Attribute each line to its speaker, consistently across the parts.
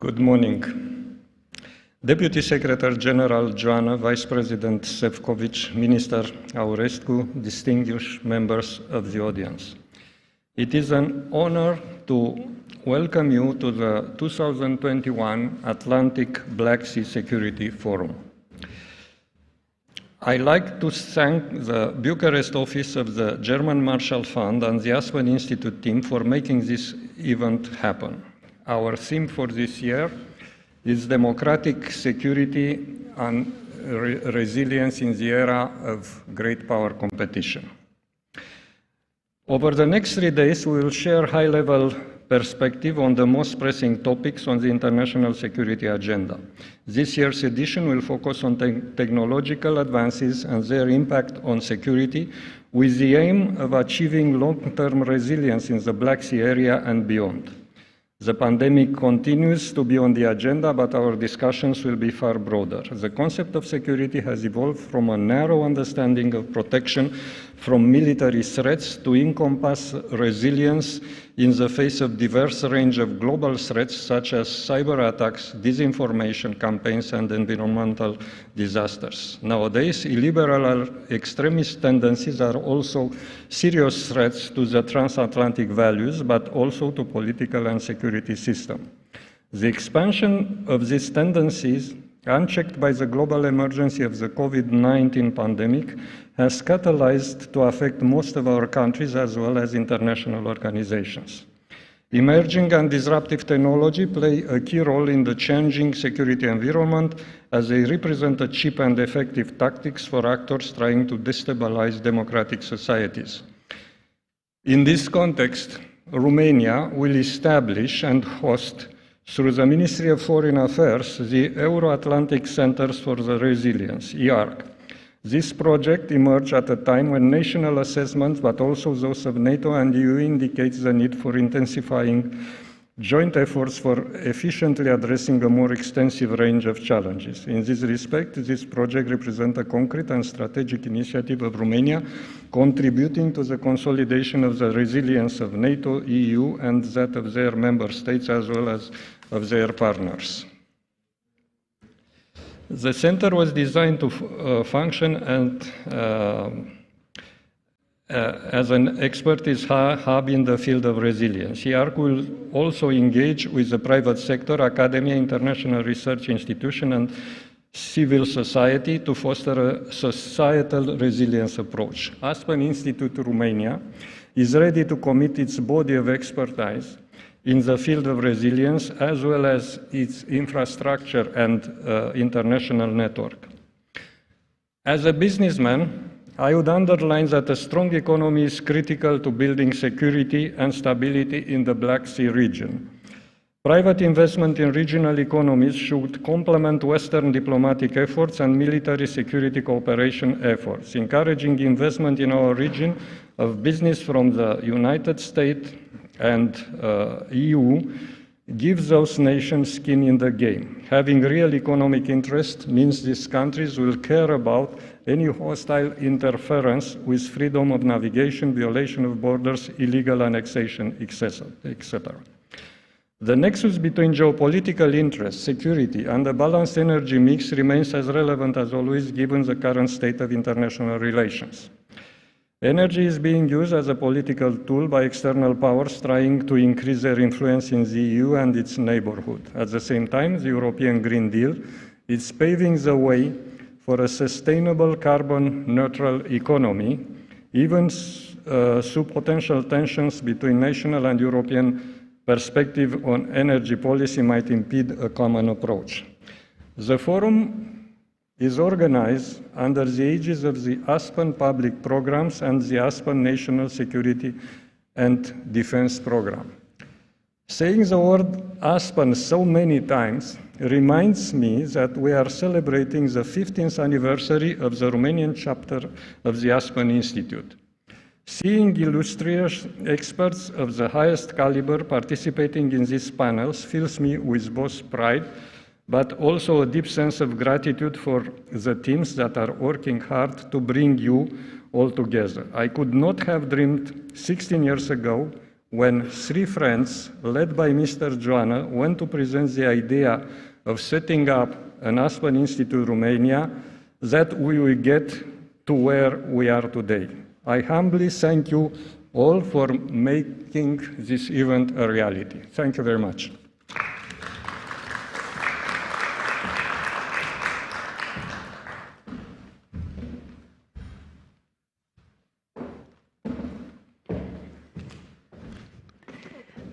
Speaker 1: Good morning. Deputy Secretary General Joanna, Vice President Sefcovic, Minister Aurescu, distinguished members of the audience. It is an honor to welcome you to the 2021 Atlantic Black Sea Security Forum. I'd like to thank the Bucharest Office of the German Marshall Fund and the Aspen Institute team for making this event happen. Our theme for this year is democratic security and resilience in the era of great power competition. Over the next 3 days, we will share high-level perspective on the most pressing topics on the international security agenda. This year's edition will focus on technological advances and their impact on security, with the aim of achieving long-term resilience in the Black Sea area and beyond. The pandemic continues to be on the agenda, but our discussions will be far broader. The concept of security has evolved from a narrow understanding of protection from military threats to encompass resilience in the face of diverse range of global threats such as cyber attacks, disinformation campaigns, and environmental disasters. Nowadays, illiberal or extremist tendencies are also serious threats to the transatlantic values, but also to political and security system. The expansion of these tendencies, unchecked by the global emergency of the COVID-19 pandemic, has catalyzed to affect most of our countries as well as international organizations. Emerging and disruptive technology play a key role in the changing security environment as they represent a cheap and effective tactics for actors trying to destabilize democratic societies. In this context, Romania will establish and host, through the Ministry of Foreign Affairs, the Euro-Atlantic Centers for the Resilience, EARC. This project emerged at a time when national assessments, but also those of NATO and EU, indicates the need for intensifying joint efforts for efficiently addressing a more extensive range of challenges. In this respect, this project represents a concrete and strategic initiative of Romania, contributing to the consolidation of the resilience of NATO, EU, and that of their member states as well as of their partners. The center was designed to function as an expertise hub in the field of resilience. EARC will also engage with the private sector, academia, international research institution, and civil society to foster a societal resilience approach. Aspen Institute Romania is ready to commit its body of expertise in the field of resilience, as well as its infrastructure and international network. As a businessman, I would underline that a strong economy is critical to building security and stability in the Black Sea region. Private investment in regional economies should complement Western diplomatic efforts and military security cooperation efforts. Encouraging investment in our region of business from the United States and EU gives those nations skin in the game. Having real economic interest means these countries will care about any hostile interference with freedom of navigation, violation of borders, illegal annexation, etc. The nexus between geopolitical interests, security, and a balanced energy mix remains as relevant as always given the current state of international relations. Energy is being used as a political tool by external powers trying to increase their influence in the EU and its neighborhood. At the same time, the European Green Deal is paving the way for a sustainable carbon-neutral economy, even through potential tensions between national and European perspective on energy policy might impede a common approach. The forum is organized under the aegis of the Aspen Public Programs and the Aspen National Security and Defense Program. Saying the word Aspen so many times reminds me that we are celebrating the 15th anniversary of the Romanian chapter of the Aspen Institute. Seeing illustrious experts of the highest caliber participating in these panels fills me with both pride but also a deep sense of gratitude for the teams that are working hard to bring you all together. I could not have dreamed 16 years ago when three friends, led by Mr. Joanna, went to present the idea of setting up an Aspen Institute Romania, that we will get to where we are today. I humbly thank you all for making this event a reality. Thank you very much.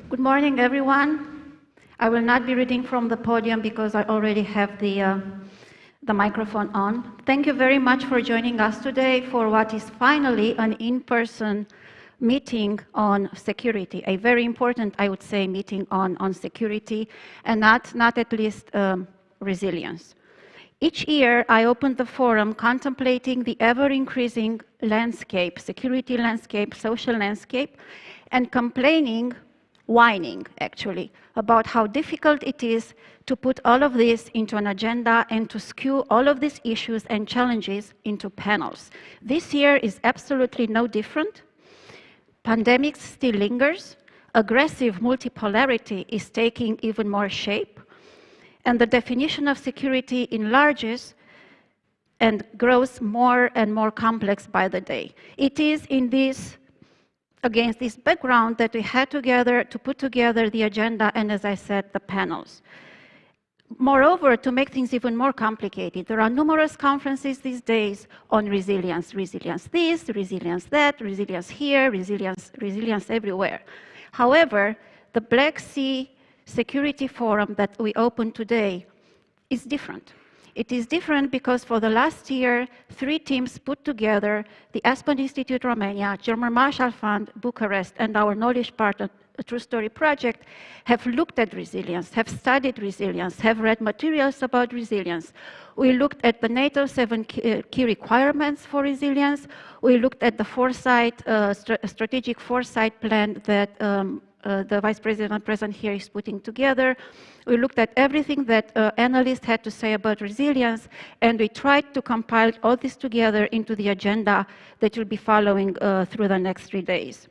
Speaker 2: Good morning, everyone. I will not be reading from the podium because I already have the microphone on. Thank you very much for joining us today for what is finally an in-person meeting on security, a very important, I would say, meeting on security, and not at least resilience. Each year, I open the forum contemplating the ever-increasing landscape, security landscape, social landscape, and whining actually, about how difficult it is to put all of this into an agenda and to skew all of these issues and challenges into panels. This year is absolutely no different. Pandemic still lingers. Aggressive multipolarity is taking even more shape. And the definition of security enlarges and grows more and more complex by the day. It is against this background that we had to put together the agenda and, as I said, the panels. Moreover, to make things even more complicated, there are numerous conferences these days on resilience. Resilience this, resilience that, resilience here, resilience everywhere. However, the Black Sea Security Forum that we opened today is different. It is different because for the last year, 3 teams put together, the Aspen Institute Romania, German Marshall Fund, Bucharest, and our knowledge partner, a True Story Project, have looked at resilience, have studied resilience, have read materials about resilience. We looked at the NATO 7 key requirements for resilience. We looked at the strategic foresight plan that the Vice President present here is putting together. We looked at everything that analysts had to say about resilience, and we tried to compile all this together into the agenda that you'll be following through the next 3 days.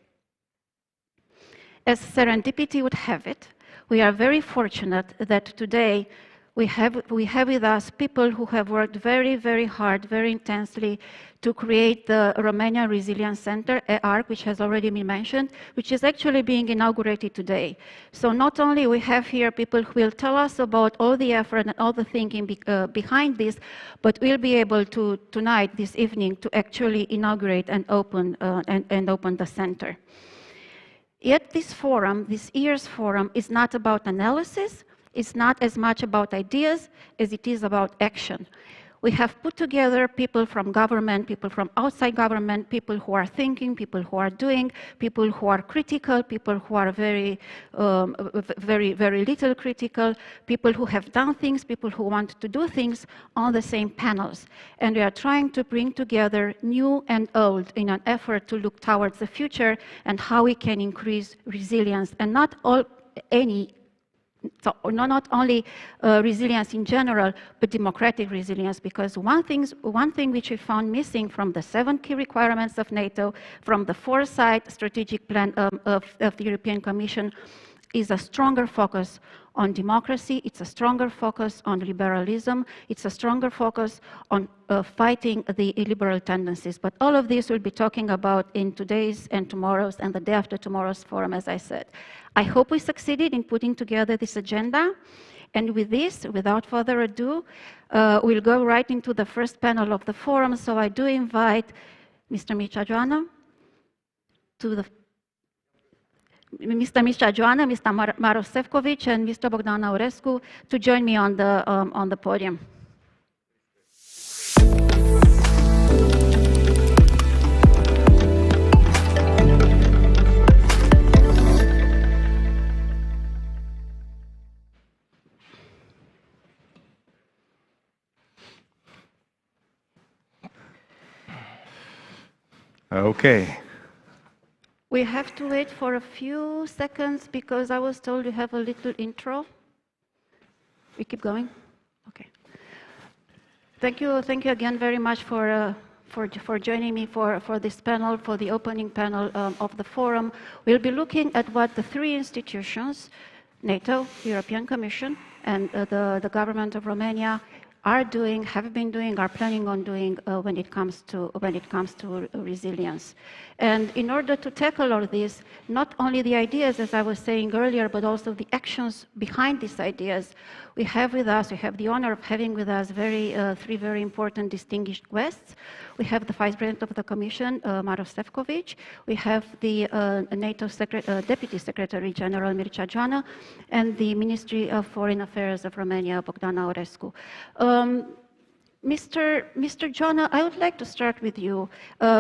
Speaker 2: As serendipity would have it, we are very fortunate that today we have with us people who have worked very, very hard, very intensely to create the Romania Resilience Center, EARC, which has already been mentioned, which is actually being inaugurated today. So not only we have here people who will tell us about all the effort and all the thinking behind this, but we'll be able to, tonight, this evening, to actually inaugurate and open the center. Yet this forum, this year's forum, is not about analysis. It's not as much about ideas as it is about action. We have put together people from government, people from outside government, people who are thinking, people who are doing, people who are critical, people who are very little critical, people who have done things, people who want to do things on the same panels. And we are trying to bring together new and old in an effort to look towards the future and how we can increase resilience, and not only resilience in general, but democratic resilience, because one thing which we found missing from the 7 key requirements of NATO, from the foresight strategic plan of the European Commission, is a stronger focus on democracy, it's a stronger focus on liberalism, it's a stronger focus on fighting the illiberal tendencies. But all of this we'll be talking about in today's and tomorrow's and the day after tomorrow's forum, as I said. I hope we succeeded in putting together this agenda. And with this, without further ado, we'll go right into the first panel of the forum. So I do invite Mr. Mircea Joanna Mr. Mircea Joanna, Mr. Maros Sefcovic, and Mr. Bogdan Aurescu to join me on the podium.
Speaker 3: Okay.
Speaker 2: We have to wait for a few seconds because I was told you have a little intro. We keep going? Okay. Thank you again very much for for joining me for this panel, for the opening panel of the forum. We'll be looking at what the three institutions, NATO, European Commission, and the government of Romania are doing, have been doing, are planning on doing when it comes to resilience. And in order to tackle all this, not only the ideas, as I was saying earlier, but also the actions behind these ideas, we have the honor of having with us three very important distinguished guests. We have the Vice President of the Commission, Maroš Šefčovič. We have the NATO Deputy Secretary General Mircea Joană, and the Ministry of Foreign Affairs of Romania, Bogdana Aurescu. Mr. Joană, I would like to start with you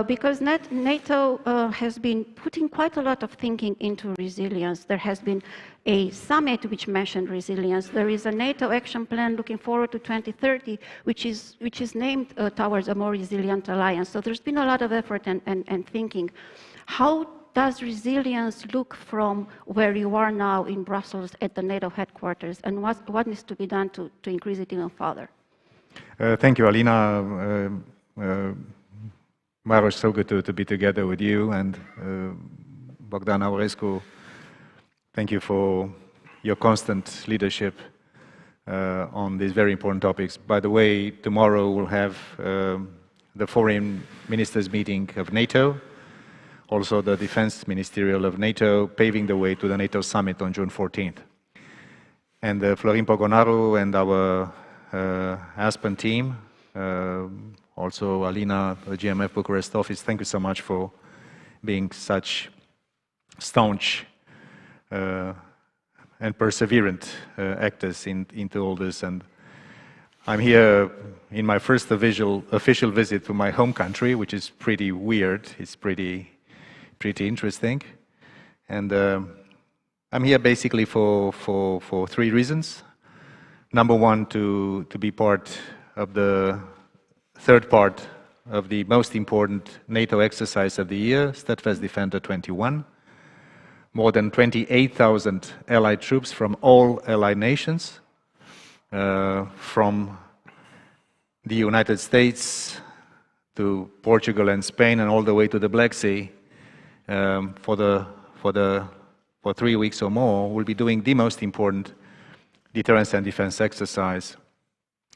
Speaker 2: because NATO has been putting quite a lot of thinking into resilience. There has been a summit which mentioned resilience. There is a NATO action plan looking forward to 2030, which is named towards a more resilient alliance. So there's been a lot of effort and thinking. How does resilience look from where you are now in Brussels at the NATO headquarters, and what needs to be done to increase it even further?
Speaker 3: Thank you, Alina. Maroš, so good to be together with you, and Bogdana Aurescu, thank you for your constant leadership on these very important topics. By the way, tomorrow we'll have the Foreign Ministers meeting of NATO, also the Defense Ministerial of NATO, paving the way to the NATO summit on June 14th. And Florin Pogonaru and our Aspen team, also Alina, the GMF Bucharest Office, thank you so much for being such staunch and perseverant actors into all this. And I'm here in my first official visit to my home country, which is pretty weird. It's pretty interesting. And I'm here basically for three reasons. Number one, to be part of the third part of the most important NATO exercise of the year, Steadfast Defender 21. More than 28,000 allied troops from all allied nations, from the United States to Portugal and Spain and all the way to the Black Sea, for 3 weeks or more, will be doing the most important deterrence and defense exercise.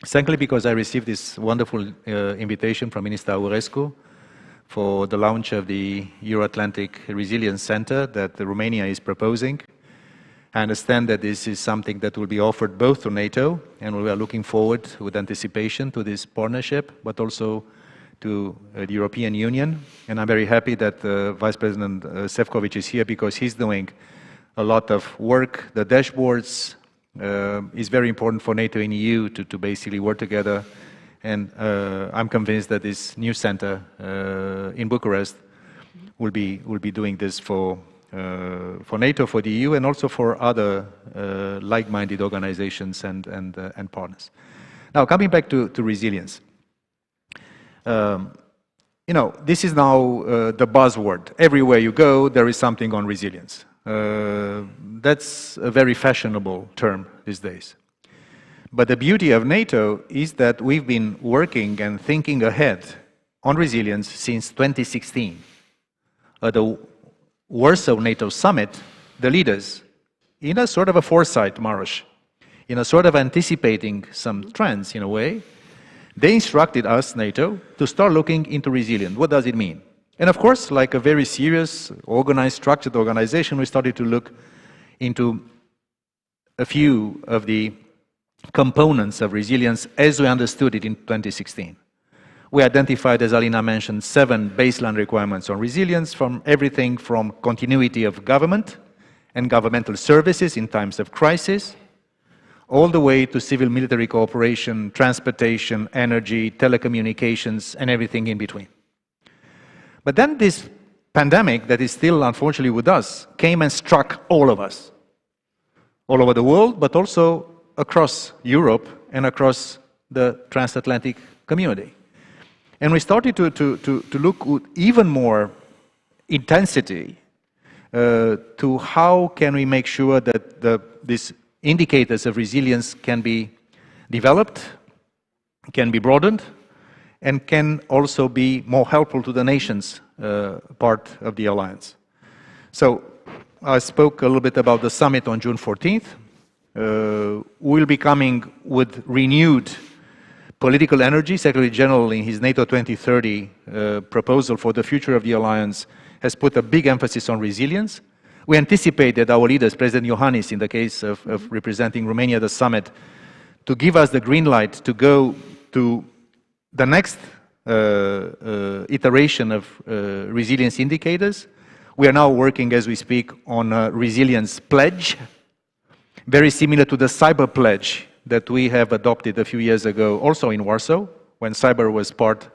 Speaker 3: Secondly, because I received this wonderful invitation from Minister Aurescu for the launch of the Euro-Atlantic Resilience Center that Romania is proposing. I understand that this is something that will be offered both to NATO, and we are looking forward with anticipation to this partnership, but also to the European Union. And I'm very happy that Vice President Šefčovič is here because he's doing a lot of work. The dashboards is very important for NATO and EU to basically work together. And I'm convinced that this new center in Bucharest will be doing this for NATO, for the EU, and also for other like-minded organizations and partners. Now, coming back to resilience. You know, this is now the buzzword. Everywhere you go, there is something on resilience. That's a very fashionable term these days. But the beauty of NATO is that we've been working and thinking ahead on resilience since 2016. At the Warsaw NATO summit, the leaders, in a sort of a foresight, Maroš, in a sort of anticipating some trends in a way, they instructed us, NATO, to start looking into resilience. What does it mean? And of course, like a very serious, organized, structured organization, we started to look into a few of the components of resilience as we understood it in 2016. We identified, as Alina mentioned, 7 baseline requirements on resilience, from everything from continuity of government and governmental services in times of crisis, all the way to civil-military cooperation, transportation, energy, telecommunications, and everything in between. But then this pandemic that is still unfortunately with us came and struck all of us, all over the world, but also across Europe and across the transatlantic community. And we started to look with even more intensity to how can we make sure that these indicators of resilience can be developed, can be broadened, and can also be more helpful to the nations part of the alliance. So I spoke a little bit about the summit on June 14th. We'll be coming with renewed political energy. Secretary General, in his NATO 2030 proposal for the future of the alliance, has put a big emphasis on resilience. We anticipate that our leaders, President Iohannis, in the case of representing Romania at the summit, to give us the green light to go to the next iteration of resilience indicators. We are now working, as we speak, on a resilience pledge, very similar to the cyber pledge that we have adopted a few years ago, also in Warsaw, when cyber was part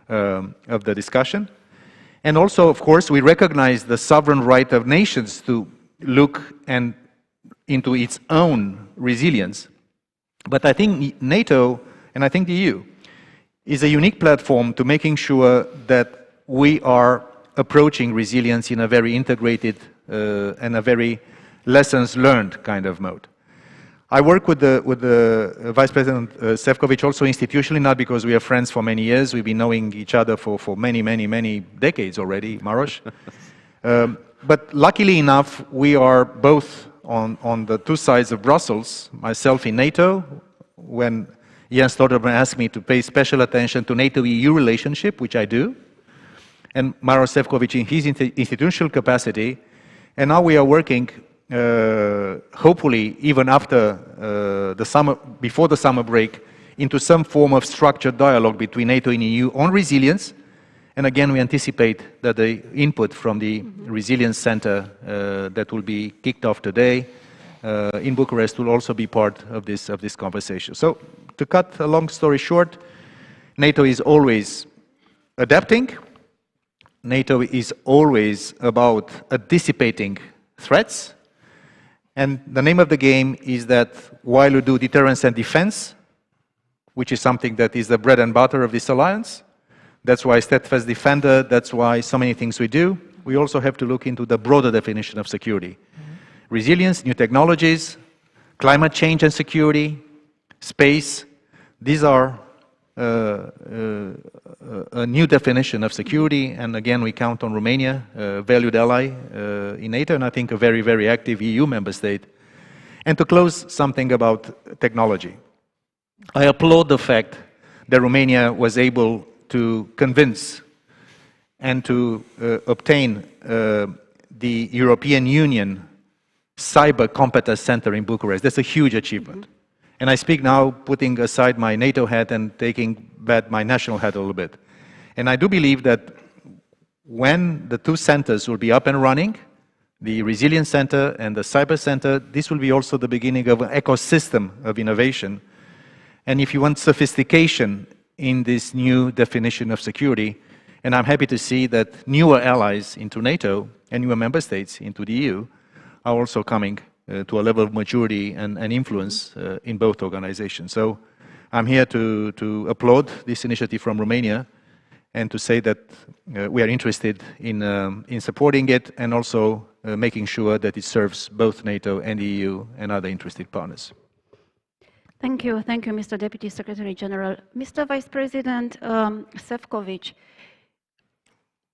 Speaker 3: of the discussion. And also, of course, we recognize the sovereign right of nations to look into its own resilience. But I think NATO, and I think the EU, is a unique platform to making sure that we are approaching resilience in a very integrated and a very lessons learned kind of mode. I work with the Vice President Šefčovič also institutionally, not because we are friends for many years. We've been knowing each other for many decades already, Maros. But luckily enough, we are both on the two sides of Brussels, myself in NATO, when Jens Stoltenberg asked me to pay special attention to NATO-EU relationship, which I do, and Maros Šefčovič in his institutional capacity, and now we are working hopefully even after the summer, before the summer break, into some form of structured dialogue between NATO and EU on resilience. And again, we anticipate that the input from the Resilience Center that will be kicked off today in Bucharest will also be part of this conversation. So, to cut a long story short, NATO is always adapting. NATO is always about anticipating threats. And the name of the game is that while we do deterrence and defense, which is something that is the bread and butter of this alliance, that's why steadfast defender, that's why so many things we do, we also have to look into the broader definition of security. Resilience, new technologies, climate change and security, space, these are a new definition of security, and again we count on Romania, a valued ally in NATO, and I think a very active EU member state. And to close, something about technology. I applaud the fact that Romania was able to convince and to obtain the European Union Cyber Competence Center in Bucharest. That's a huge achievement. And I speak now putting aside my NATO hat and taking back my national hat a little bit. And I do believe that when the two centers will be up and running, the Resilience Center and the Cyber Center, this will be also the beginning of an ecosystem of innovation. And if you want sophistication in this new definition of security, and I'm happy to see that newer allies into NATO and newer member states into the EU are also coming to a level of maturity and influence in both organizations. So I'm here to applaud this initiative from Romania and to say that we are interested in supporting it and also making sure that it serves both NATO and the EU and other interested partners.
Speaker 2: Thank you, Mr. Deputy Secretary General. Mr. Vice President Šefčovič,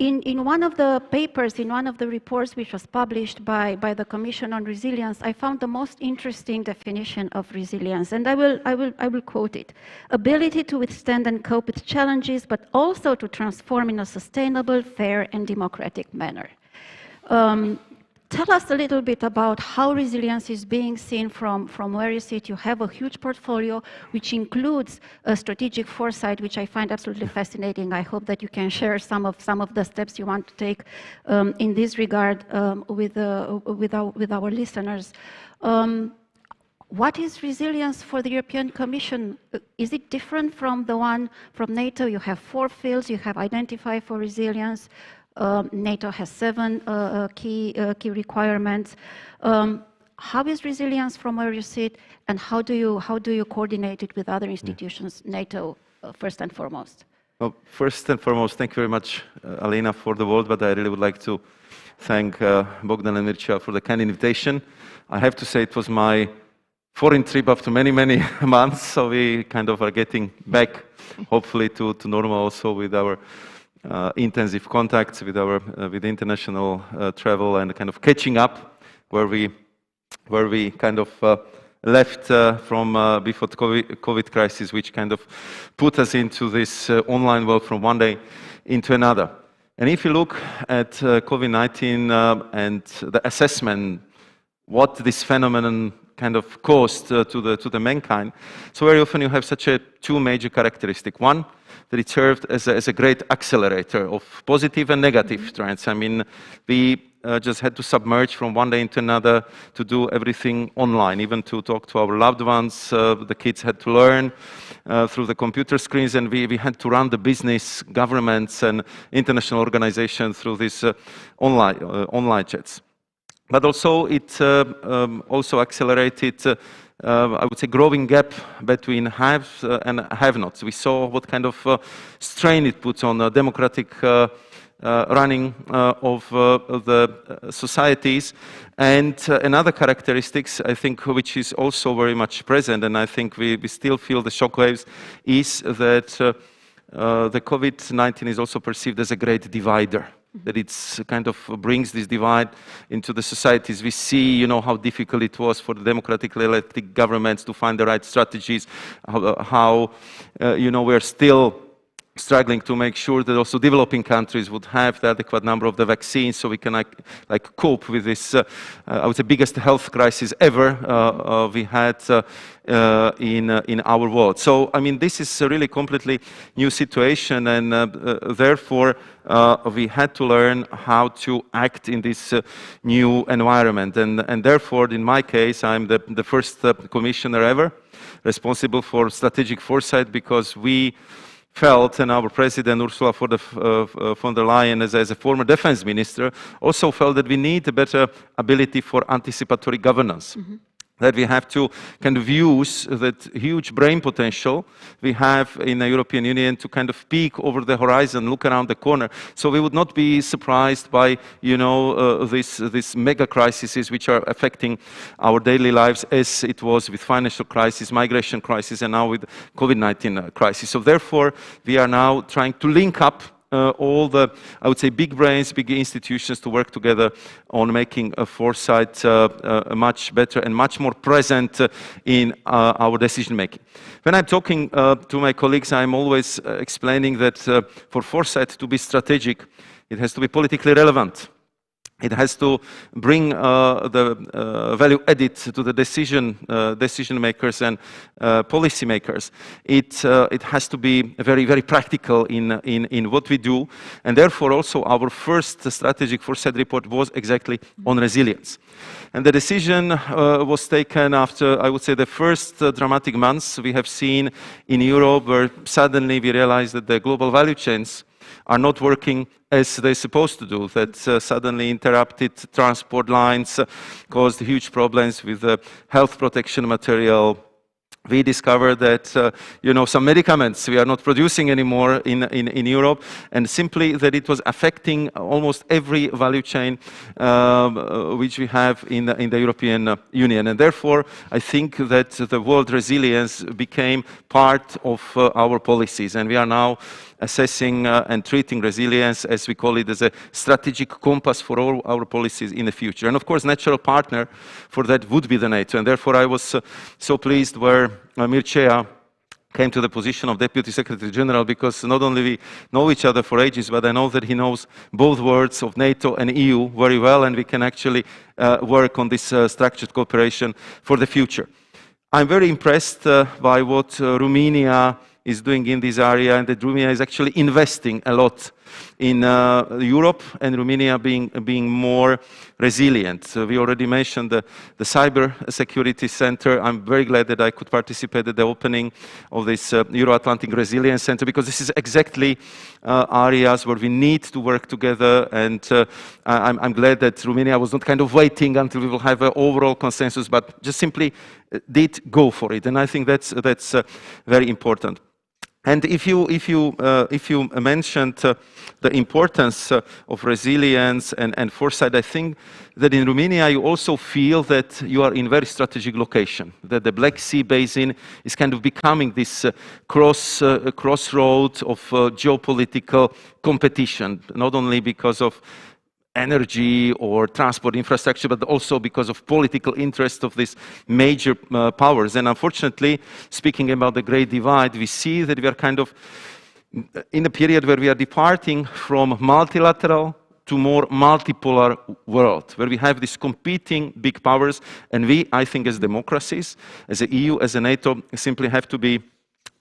Speaker 2: in one of the papers, in one of the reports which was published by the Commission on Resilience, I found the most interesting definition of resilience, and I will quote it: ability to withstand and cope with challenges, but also to transform in a sustainable, fair, and democratic manner. Tell us a little bit about how resilience is being seen from where you sit. You have a huge portfolio, which includes a strategic foresight, which I find absolutely fascinating. I hope that you can share some of the steps you want to take in this regard with our listeners. What is resilience for the European Commission? Is it different from the one from NATO? You have 4 fields you have identified for resilience. NATO has 7 key requirements. How is resilience from where you sit, and how do you coordinate it with other institutions, NATO first and foremost?
Speaker 4: Well, first and foremost, thank you very much, Alena, for the word, but I really would like to thank Bogdan and Mircea for the kind invitation. I have to say it was my foreign trip after many, many months, so we kind of are getting back, hopefully, to normal also with our intensive contacts with our with international travel and kind of catching up where we kind of left from before the COVID crisis, which kind of put us into this online world from one day into another. And if you look at COVID-19 and the assessment, what this phenomenon kind of caused to the mankind, so very often you have such two major characteristics. One, that it served as a great accelerator of positive and negative trends. I mean, we just had to submerge from one day into another to do everything online, even to talk to our loved ones. The kids had to learn through the computer screens, and we had to run the business, governments, and international organizations through these online chats. But also, it also accelerated I would say, growing gap between haves and have-nots. We saw what kind of strain it puts on democratic running of the societies. And another characteristics, I think, which is also very much present, and I think we still feel the shockwaves, is that the COVID-19 is also perceived as a great divider. That it's kind of brings this divide into the societies. We see, you know, how difficult it was for the democratically elected governments to find the right strategies, how you know, we're still struggling to make sure that also developing countries would have the adequate number of the vaccines so we can like cope with this, I would say, biggest health crisis ever we had in our world. So, I mean, this is a really completely new situation, and therefore we had to learn how to act in this new environment. And therefore, in my case, I'm the first commissioner ever responsible for strategic foresight, because we felt, and our president Ursula von der Leyen, as a former defense minister, also felt that we need a better ability for anticipatory governance. Mm-hmm. That we have to kind of use that huge brain potential we have in the European Union to kind of peek over the horizon, look around the corner, so we would not be surprised by, you know, these mega crises which are affecting our daily lives, as it was with financial crisis, migration crisis, and now with COVID-19 crisis. So therefore, we are now trying to link up all the, I would say, big brains, big institutions to work together on making foresight much better and much more present in our decision making. When I'm talking to my colleagues, I'm always explaining that for foresight to be strategic, it has to be politically relevant. It has to bring the value added to the decision makers and policy makers. It has to be very, very practical in what we do, and therefore also our first strategic foresight report was exactly on resilience. And the decision was taken after, I would say, the first dramatic months we have seen in Europe, where suddenly we realized that the global value chains are not working as they're supposed to do, that suddenly interrupted transport lines, caused huge problems with health protection material. We discovered that, you know, some medicaments we are not producing anymore in Europe, and simply that it was affecting almost every value chain which we have in the European Union. And therefore, I think that the world resilience became part of our policies, and we are now assessing and treating resilience, as we call it, as a strategic compass for all our policies in the future. And of course, natural partner for that would be the NATO. And therefore, I was so pleased where Mircea came to the position of Deputy Secretary General, because not only we know each other for ages, but I know that he knows both words of NATO and EU very well, and we can actually work on this structured cooperation for the future. I'm very impressed by what Romania is doing in this area, and that Romania is actually investing a lot in Europe, and Romania being more resilient. So we already mentioned the Cyber Security Center. I'm very glad that I could participate at the opening of this Euro-Atlantic Resilience Center, because this is exactly areas where we need to work together, and I'm glad that Romania was not kind of waiting until we will have an overall consensus, but just simply did go for it, and I think that's very important. And if you mentioned the importance of resilience and foresight, I think that in Romania you also feel that you are in very strategic location, that the Black Sea Basin is kind of becoming this crossroad of geopolitical competition, not only because of energy or transport infrastructure, but also because of political interest of these major powers. And unfortunately, speaking about the Great Divide, we see that we are kind of in a period where we are departing from multilateral to more multipolar world, where we have these competing big powers, and we, I think, as democracies, as the EU, as a NATO, simply have to be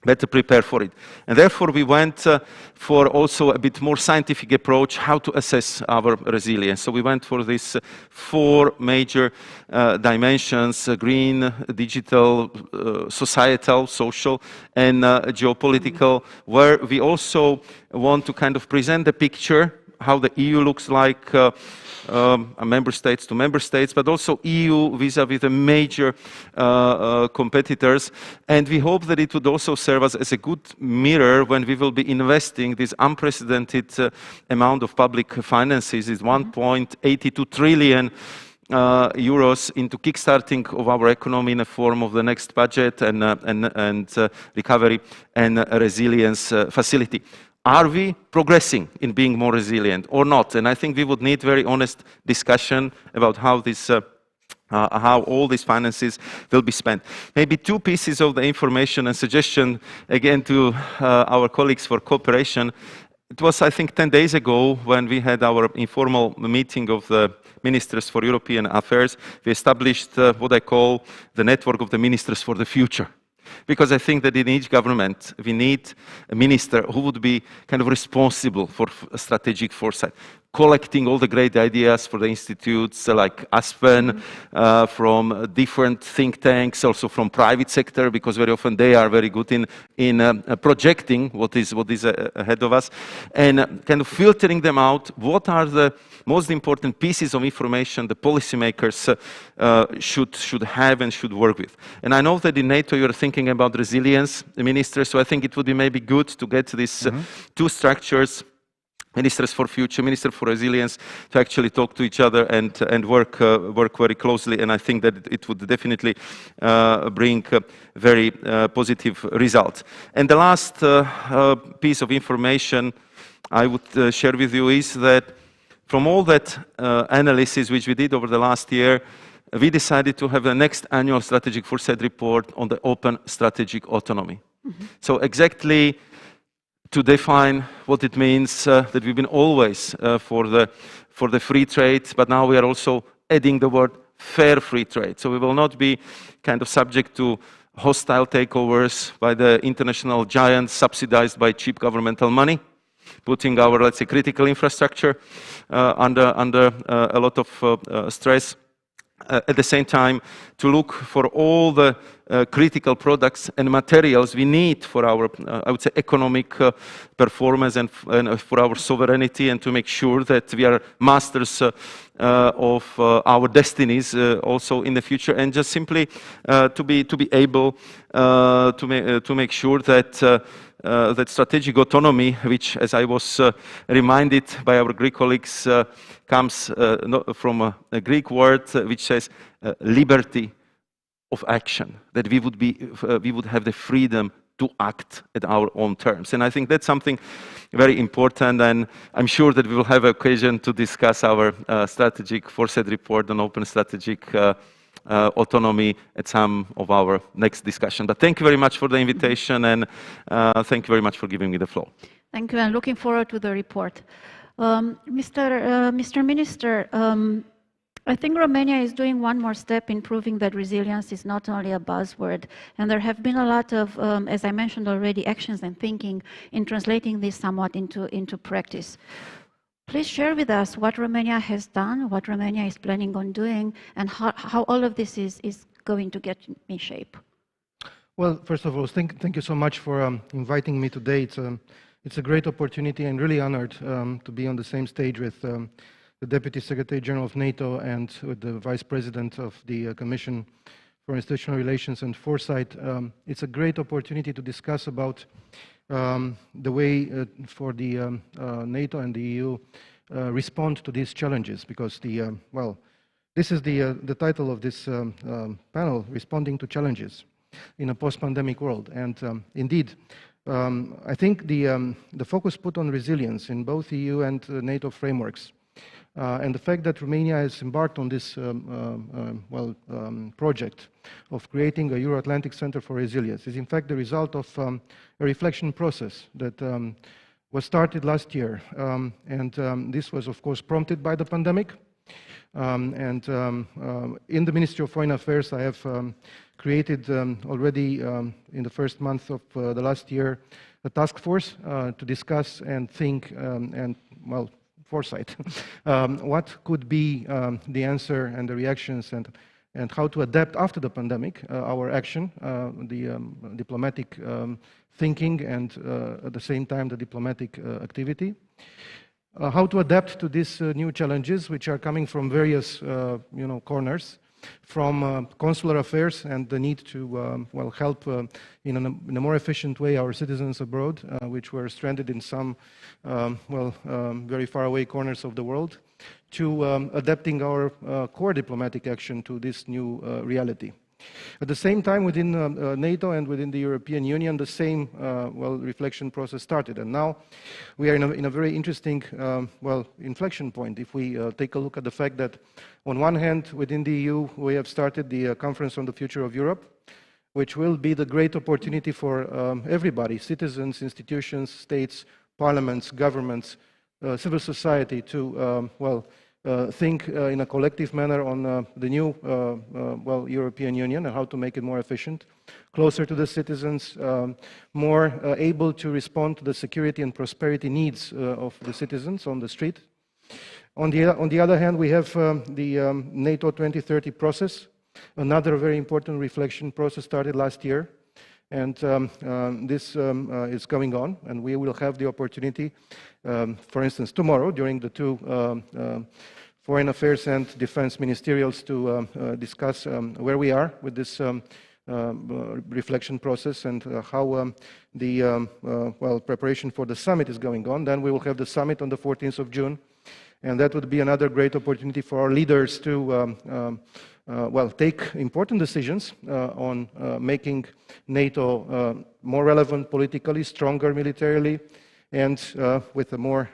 Speaker 4: better prepared for it. And therefore we went for also a bit more scientific approach how to assess our resilience. So we went for these 4 major dimensions: green, digital, societal, social, and geopolitical, where we also want to kind of present the picture how the EU looks like member states to member states, but also EU vis-à-vis the major competitors. And we hope that it would also serve us as a good mirror when we will be investing this unprecedented amount of public finances, is 1.82 trillion euros into kickstarting of our economy in the form of the next budget and recovery and resilience facility. Are we progressing in being more resilient or not? And I think we would need very honest discussion about how this, how all these finances will be spent. Maybe 2 pieces of the information and suggestion again to our colleagues for cooperation. It was, I think, 10 days ago when we had our informal meeting of the Ministers for European Affairs. We established what I call the network of the Ministers for the Future. Because I think that in each government, we need a minister who would be kind of responsible for strategic foresight, collecting all the great ideas for the institutes like Aspen, from different think tanks, also from private sector, because very often they are very good in projecting what is ahead of us, and kind of filtering them out. What are the most important pieces of information the policymakers should have and should work with? And I know that in NATO you are thinking about resilience, ministers, so I think it would be maybe good to get these 2 structures, Ministers for Future, Minister for Resilience, to actually talk to each other and work very closely. And I think that it would definitely bring very positive results. And the last piece of information I would share with you is that from all that analysis which we did over the last year, we decided to have the next annual strategic foresight report on the open strategic autonomy. So exactly to define what it means that we've been always for the free trade, but now we are also adding the word fair free trade. So we will not be kind of subject to hostile takeovers by the international giants subsidized by cheap governmental money, putting our, let's say, critical infrastructure under a lot of stress. At the same time, to look for all the critical products and materials we need for our, I would say, economic performance and for our sovereignty, and to make sure that we are masters of our destinies also in the future, and just simply to be able to make sure that that strategic autonomy, which, as I was reminded by our Greek colleagues, comes from a Greek word which says liberty of action, that we would have the freedom to act at our own terms. And I think that's something very important, and I'm sure that we will have occasion to discuss our strategic foresight report on open strategic autonomy at some of our next discussion. But thank you very much for the invitation, and thank you very much for giving me the floor.
Speaker 2: Thank you, and looking forward to the report. Mr. Minister, I think Romania is doing one more step in proving that resilience is not only a buzzword, and there have been a lot of, as I mentioned already, actions and thinking in translating this somewhat into practice. Please share with us what Romania has done, what Romania is planning on doing, and how all of this is going to get in shape.
Speaker 5: Well, first of all, thank you so much for inviting me today. It's a great opportunity, and really honored to be on the same stage with the Deputy Secretary General of NATO and with the Vice President of the Commission for Institutional Relations and Foresight. It's a great opportunity to discuss about the way for the NATO and the EU respond to these challenges, because well, this is the title of this panel, Responding to Challenges in a Post-Pandemic World. And indeed, I think the focus put on resilience in both EU and NATO frameworks, and the fact that Romania has embarked on this project of creating a Euro-Atlantic Center for Resilience is in fact the result of a reflection process that was started last year. This was of course prompted by the pandemic. In the Ministry of Foreign Affairs, I have created already in the first month of the last year a task force to discuss and think and, well, foresight what could be the answer and the reactions and how to adapt after the pandemic our action, the diplomatic thinking and at the same time the diplomatic activity. How to adapt to these new challenges, which are coming from various, corners, from consular affairs and the need to, help in a more efficient way our citizens abroad, which were stranded in some, very far away corners of the world, to adapting our core diplomatic action to this new reality. At the same time, within NATO and within the European Union, the same reflection process started. And now we are in a very interesting inflection point. If we take a look at the fact that on one hand, within the EU, we have started the Conference on the Future of Europe, which will be the great opportunity for everybody, citizens, institutions, states, parliaments, governments, civil society to, think in a collective manner on the new European Union and how to make it more efficient, closer to the citizens, more able to respond to the security and prosperity needs of the citizens on the street. On the other hand, we have the NATO 2030 process, another very important reflection process started last year. And this is going on, and we will have the opportunity, for instance, tomorrow during the two Foreign Affairs and Defense Ministerials to discuss where we are with this reflection process and how the preparation for the summit is going on. Then we will have the summit on the 14th of June, and that would be another great opportunity for our leaders to take important decisions on making NATO more relevant politically, stronger militarily, and with a more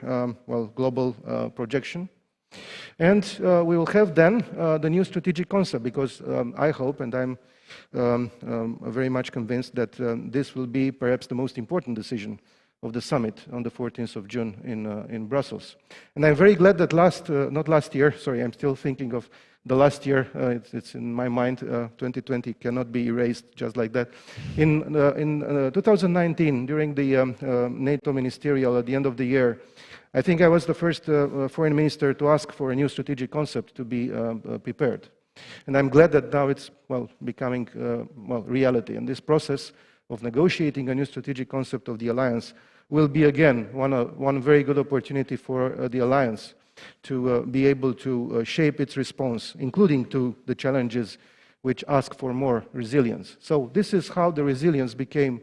Speaker 5: global projection. And we will have then the new strategic concept, because I hope, and I'm very much convinced that this will be perhaps the most important decision of the summit on the 14th of June in Brussels. And I'm very glad that not last year, sorry, I'm still thinking of the last year, it's in my mind, 2020 cannot be erased just like that. In 2019, during the NATO ministerial at the end of the year, I think I was the first foreign minister to ask for a new strategic concept to be prepared. And I'm glad that now it's, becoming, reality. And this process of negotiating a new strategic concept of the alliance will be, again, one very good opportunity for the alliance to be able to shape its response, including to the challenges which ask for more resilience. So this is how the resilience became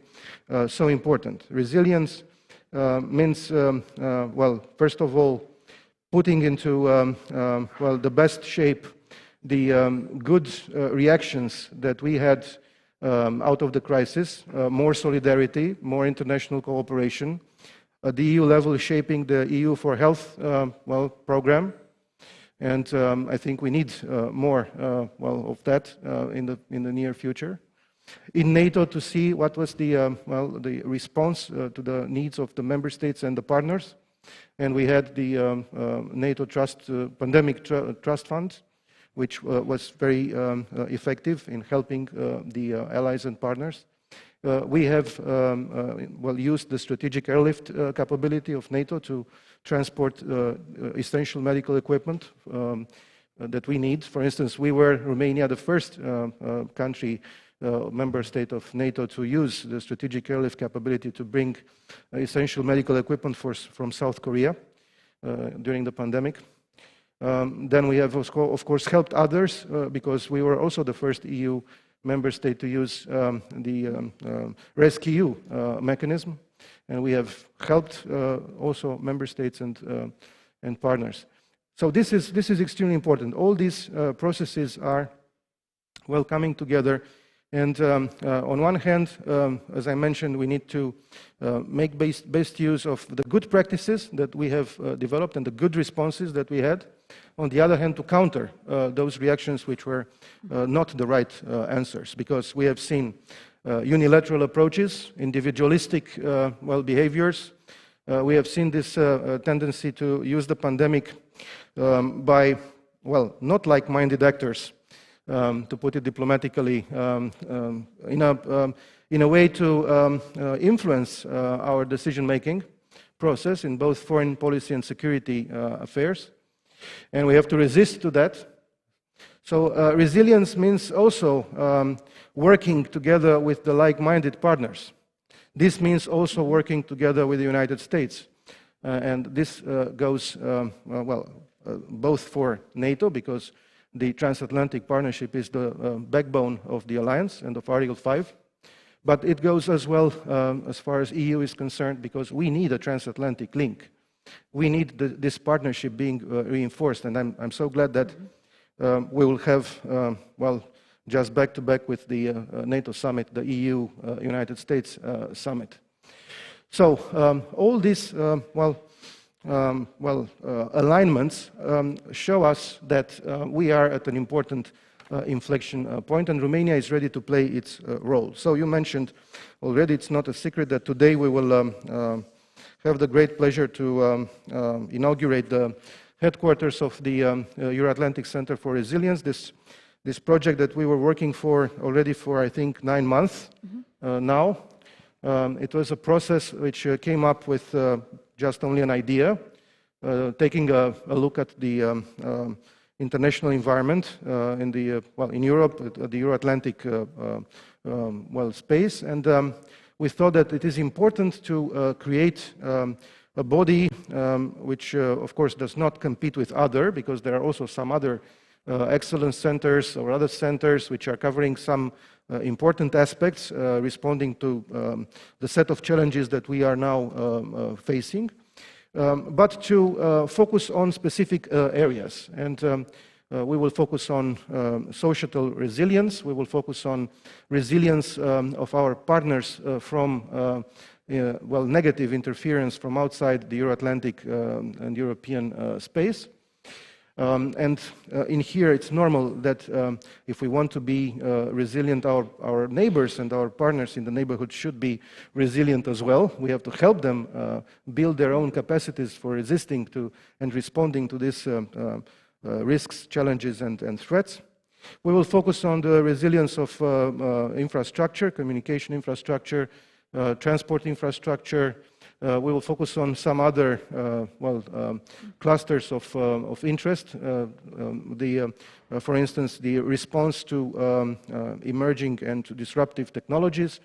Speaker 5: so important. Resilience means, first of all, putting into, the best shape the good reactions that we had out of the crisis, more solidarity, more international cooperation, at the EU level shaping the EU for Health program, and I think we need more of that in the near future. In NATO, to see what was the response to the needs of the member states and the partners, and we had the NATO Pandemic Trust Fund, which was very effective in helping the allies and partners. We have used the strategic airlift capability of NATO to transport essential medical equipment that we need. For instance, we were, Romania, the first country, member state of NATO to use the strategic airlift capability to bring essential medical equipment from South Korea during the pandemic. Then we have, of course, helped others because we were also the first EU member state to use the rescue mechanism, and we have helped also member states and partners. So this is extremely important. All these processes are well coming together, and on one hand, as I mentioned, we need to make best use of the good practices that we have developed and the good responses that we had. On the other hand, to counter those reactions which were not the right answers, because we have seen unilateral approaches, individualistic behaviors. We have seen this tendency to use the pandemic by, not like-minded actors, to put it diplomatically, in a way to influence our decision-making process in both foreign policy and security affairs. And we have to resist to that. So resilience means also working together with the like-minded partners. This means also working together with the United States. And this goes, both for NATO, because the transatlantic partnership is the backbone of the alliance and of Article 5. But it goes as well as far as EU is concerned, because we need a transatlantic link. We need this partnership being reinforced, and I'm so glad that we will have, just back-to-back with the NATO summit, the EU-United States summit. So all these, alignments show us that we are at an important inflection point, and Romania is ready to play its role. So you mentioned already, it's not a secret that today we will have the great pleasure to inaugurate the headquarters of the Euro-Atlantic Center for Resilience, this project that we were working for already for, I think, 9 months now. It was a process which came up with just only an idea, taking a look at the international environment in Europe, the Euro-Atlantic space, and we thought that it is important to create a body which, of course, does not compete with other, because there are also some other excellence centers or other centers which are covering some important aspects, responding to the set of challenges that we are now facing, but to focus on specific areas. And we will focus on societal resilience. We will focus on resilience of our partners from negative interference from outside the Euro-Atlantic and European space. And in here, it's normal that if we want to be resilient, our neighbors and our partners in the neighborhood should be resilient as well. We have to help them build their own capacities for resisting to and responding to these risks, challenges, and threats. We will focus on the resilience of infrastructure, communication infrastructure, transport infrastructure. We will focus on some other clusters of interest. For instance, the response to emerging and to disruptive technologies.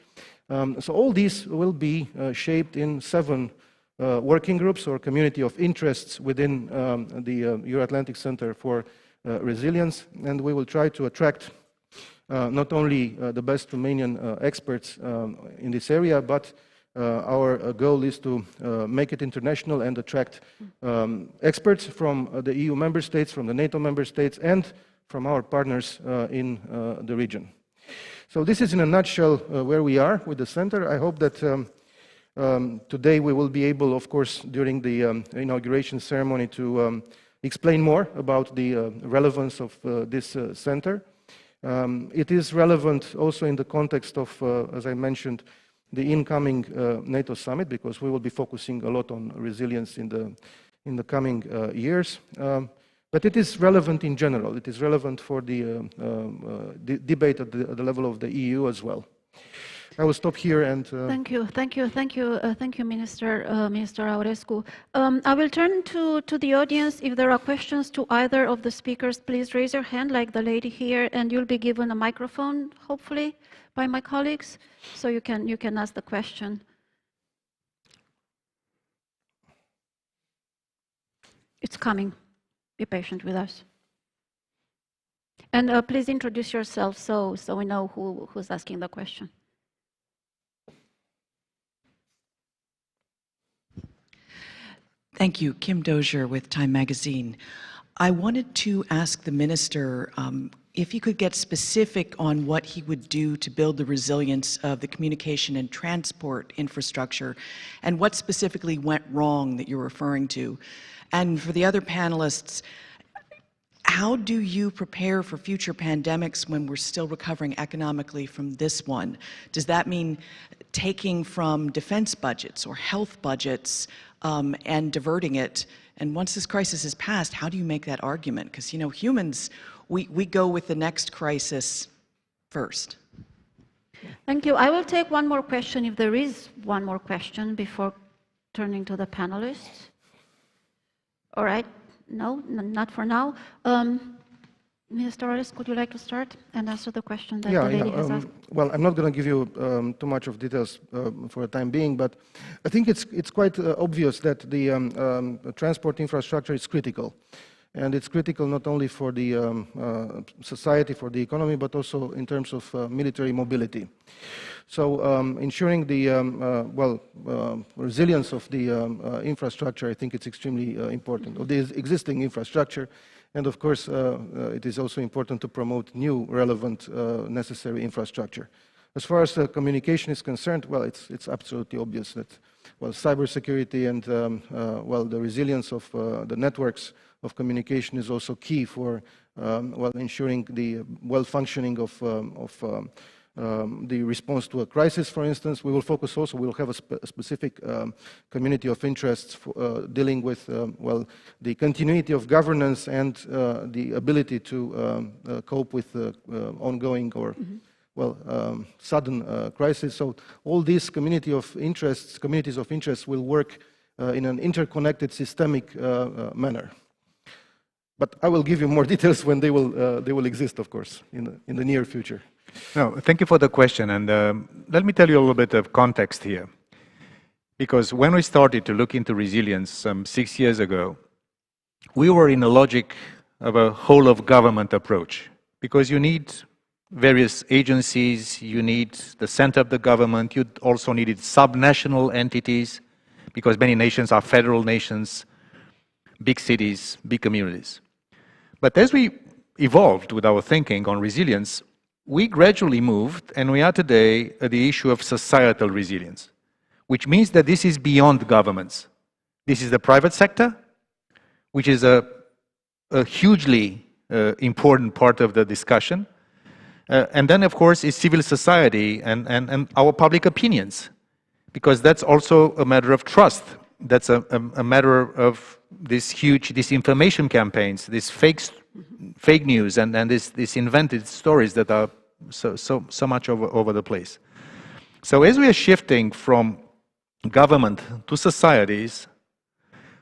Speaker 5: So all these will be shaped in 7 working groups or community of interests within the Euro-Atlantic Center for Resilience, and we will try to attract not only the best Romanian experts in this area, but our goal is to make it international and attract experts from the EU member states, from the NATO member states, and from our partners in the region. So this is in a nutshell where we are with the center. I hope that today we will be able, of course, during the inauguration ceremony to explain more about the relevance of this center. It is relevant also in the context of, as I mentioned, the incoming NATO summit, because we will be focusing a lot on resilience in the coming years. But it is relevant in general. It is relevant for the debate at the level of the EU as well. I will stop here and...
Speaker 2: Thank you, Minister Aurescu. I will turn to the audience. If there are questions to either of the speakers, please raise your hand, like the lady here, and you'll be given a microphone, hopefully, by my colleagues, so you can ask the question. It's coming. Be patient with us. And please introduce yourself so we know who's asking the question.
Speaker 6: Thank you. Kim Dozier with Time Magazine. I wanted to ask the minister if he could get specific on what he would do to build the resilience of the communication and transport infrastructure, and what specifically went wrong that you're referring to. And for the other panelists, how do you prepare for future pandemics when we're still recovering economically from this one? Does that mean taking from defense budgets or health budgets and diverting it? And once this crisis is passed, how do you make that argument? Because, you know, humans, we go with the next crisis first.
Speaker 2: Thank you. I will take one more question, if there is one more question, before turning to the panelists. All right. No, not for now. Mr. Orris, could you like to start and answer the question that the lady has asked?
Speaker 5: Well, I'm not going to give you too much of details for the time being, but I think it's quite obvious that the transport infrastructure is critical. And it's critical not only for the society, for the economy, but also in terms of military mobility. So ensuring the resilience of the infrastructure, I think it's extremely important, of the existing infrastructure. And of course, it is also important to promote new, relevant, necessary infrastructure. As far as communication is concerned, well, it's absolutely obvious that, well, cybersecurity and, well, the resilience of the networks of communication is also key for, well, ensuring the well-functioning of the response to a crisis, for instance. We will focus also, we will have a specific community of interests for, dealing with, well, the continuity of governance and the ability to cope with ongoing or well, sudden crisis. So all these communities of interest will work in an interconnected, systemic manner. But I will give you more details when they will exist, of course, in the near future.
Speaker 3: No, thank you for the question, and let me tell you a little bit of context here. Because when we started to look into resilience some 6 years ago, we were in a logic of a whole-of-government approach. Because you need various agencies, you need the center of the government, you also needed subnational entities, because many nations are federal nations, big cities, big communities. But as we evolved with our thinking on resilience, we gradually moved, and we are today at the issue of societal resilience, which means that this is beyond governments. This is the private sector, which is a hugely important part of the discussion. And then, of course, is civil society and our public opinions, because that's also a matter of trust. That's a matter of these huge disinformation campaigns, these fake news, and these invented stories that are so much over the place. So as we are shifting from government to societies,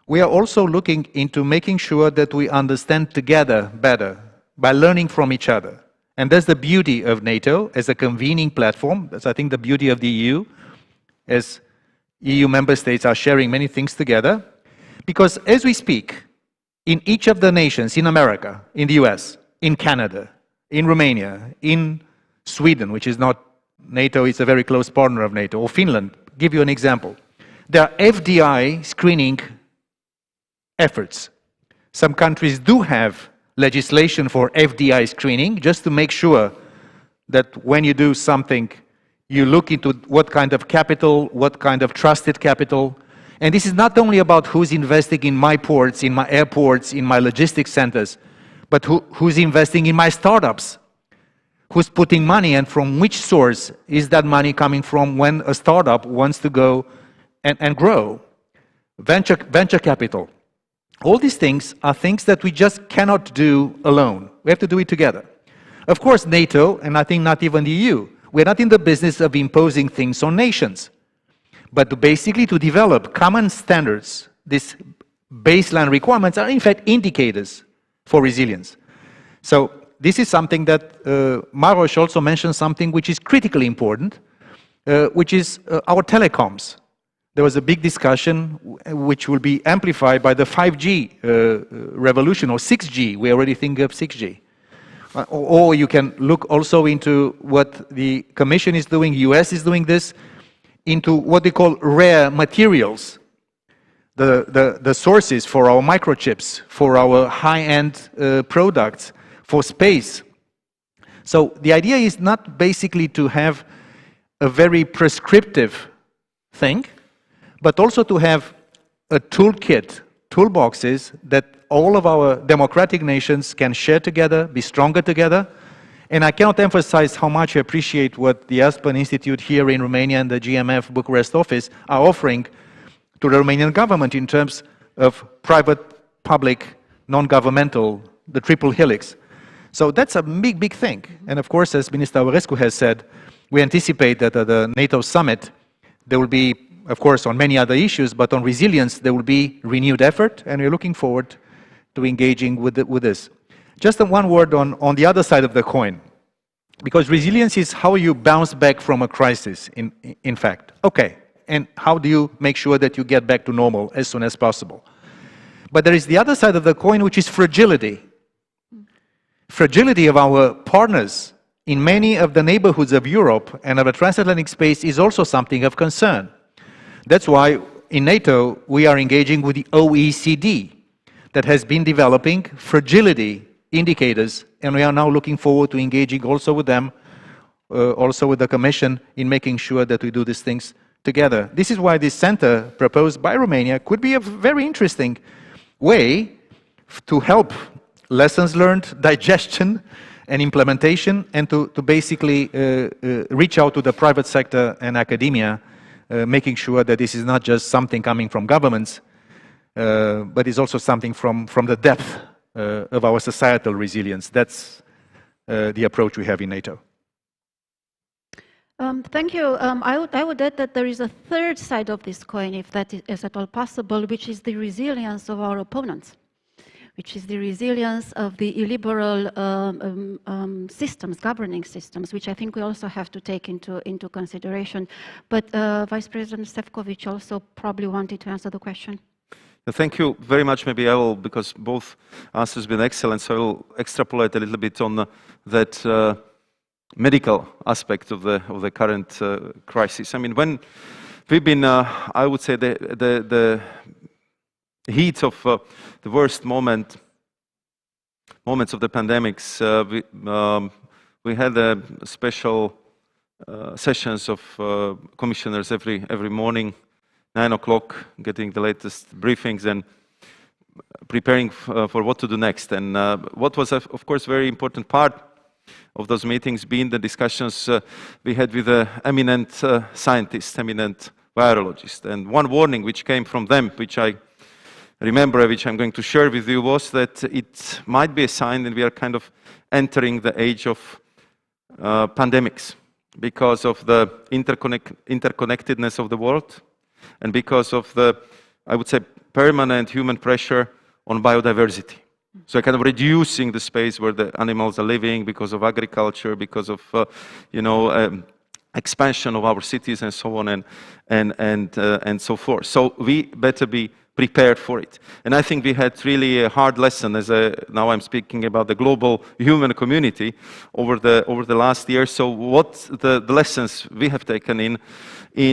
Speaker 3: we are also looking into making sure that we understand together better by learning from each other. And that's the beauty of NATO as a convening platform. That's, I think, the beauty of the EU, as EU member states are sharing many things together. Because as we speak, in each of the nations, in America, in the US, in Canada, in Romania, in Sweden, which is not NATO, it's a very close partner of NATO, or Finland, give you an example. There are FDI screening efforts. Some countries do have legislation for FDI screening, just to make sure that when you do something, you look into what kind of capital, what kind of trusted capital. And this is not only about who's investing in my ports, in my airports, in my logistics centers, but who's investing in my startups, who's putting money, and from which source is that money coming from when a startup wants to go and grow. Venture capital. All these things are things that we just cannot do alone. We have to do it together. Of course, NATO, and I think not even the EU, we're not in the business of imposing things on nations, but basically to develop common standards. These baseline requirements are in fact indicators for resilience. So this is something that Maros also mentioned, something which is critically important, which is our telecoms. There was a big discussion which will be amplified by the 5G revolution, or 6G. We already think of 6G. Or you can look also into what the Commission is doing, US is doing this, into what they call rare materials, the sources for our microchips, for our high-end products, for space. So the idea is not basically to have a very prescriptive thing, but also to have a toolkit, toolboxes that all of our democratic nations can share together, be stronger together. And I cannot emphasize how much I appreciate what the Aspen Institute here in Romania and the GMF Bucharest Office are offering to the Romanian government in terms of private, public, non-governmental, the triple helix. So that's a big, big thing. And of course, as Minister Aurescu has said, we anticipate that at the NATO summit, there will be, of course, on many other issues, but on resilience, there will be renewed effort, and we're looking forward to engaging with this. Just one word on the other side of the coin, because resilience is how you bounce back from a crisis, in fact. Okay, and how do you make sure that you get back to normal as soon as possible? But there is the other side of the coin, which is fragility. Fragility of our partners in many of the neighborhoods of Europe and of the transatlantic space is also something of concern. That's why in NATO we are engaging with the OECD that has been developing fragility indicators, and we are now looking forward to engaging also with them, also with the Commission, in making sure that we do these things together. This is why this center proposed by Romania could be a very interesting way to help lessons learned, digestion and implementation, and to basically reach out to the private sector and academia, making sure that this is not just something coming from governments, but is also something from the depth of our societal resilience. That's the approach we have in NATO.
Speaker 2: Thank you. I would add that there is a third side of this coin, if that is at all possible, which is the resilience of our opponents, which is the resilience of the illiberal systems, governing systems, which I think we also have to take into consideration. But Vice President Šefčovič also probably wanted to answer the question.
Speaker 4: Thank you very much. Maybe I will, because both answers have been excellent, so I will extrapolate a little bit on that medical aspect of the current crisis. I mean, when we've been, I would say, the heat of the worst moments of the pandemics, we had special sessions of commissioners every morning, 9 o'clock, getting the latest briefings and preparing for what to do next. And what was, of course, very important part of those meetings being the discussions we had with eminent scientists, eminent virologists. And one warning which came from them, which I remember, which I'm going to share with you, was that it might be a sign that we are kind of entering the age of pandemics because of the interconnectedness of the world and because of the, I would say, permanent human pressure on biodiversity. So kind of reducing the space where the animals are living because of agriculture, because of, expansion of our cities and so on and so forth. So we better be prepared for it. And I think we had really a hard lesson, now I'm speaking about the global human community over the last year. So what the lessons we have taken in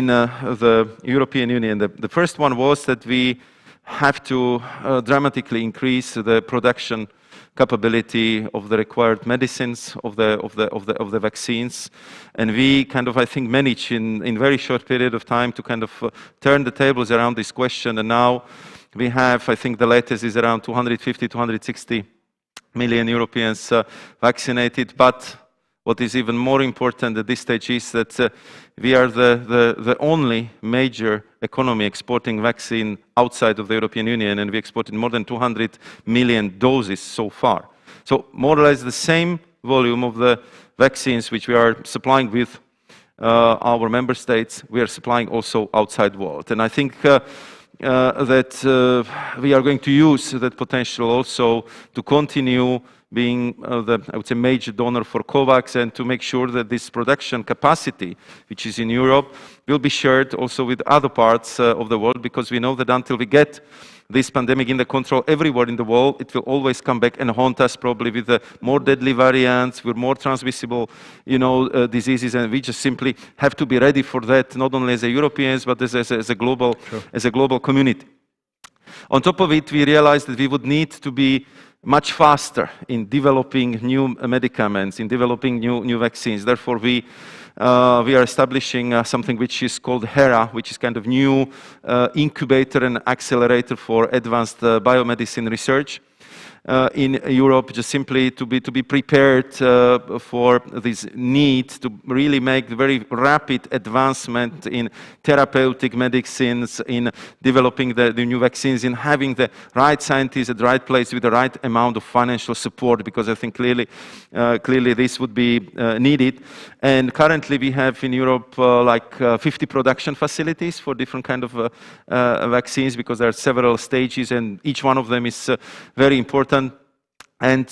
Speaker 4: the European Union? The first one was that we have to dramatically increase the production capability of the required medicines, of the vaccines, and we kind of, I think, managed in very short period of time to kind of turn the tables around this question. And now we have, I think, the latest is around 250, 260 million Europeans vaccinated. But what is even more important at this stage is that we are the only major economy exporting vaccine outside of the European Union, and we exported more than 200 million doses so far. So more or less the same volume of the vaccines which we are supplying with our member states, we are supplying also outside the world. And I think that we are going to use that potential also to continue being the, I would say, major donor for COVAX, and to make sure that this production capacity, which is in Europe, will be shared also with other parts of the world, because we know that until we get this pandemic under control everywhere in the world, it will always come back and haunt us, probably with more deadly variants, with more transmissible, diseases, and we just simply have to be ready for that, not only as a Europeans, but as a global, as a global community. On top of it, we realized that we would need to be much faster in developing new medicaments, in developing new vaccines. Therefore, we are establishing something which is called HERA, which is kind of new incubator and accelerator for advanced biomedicine research in Europe, just simply to be prepared for this need to really make very rapid advancement in therapeutic medicines, in developing the new vaccines, in having the right scientists at the right place with the right amount of financial support, because I think clearly this would be needed. And currently we have in Europe like 50 production facilities for different kind of vaccines, because there are several stages and each one of them is very important. And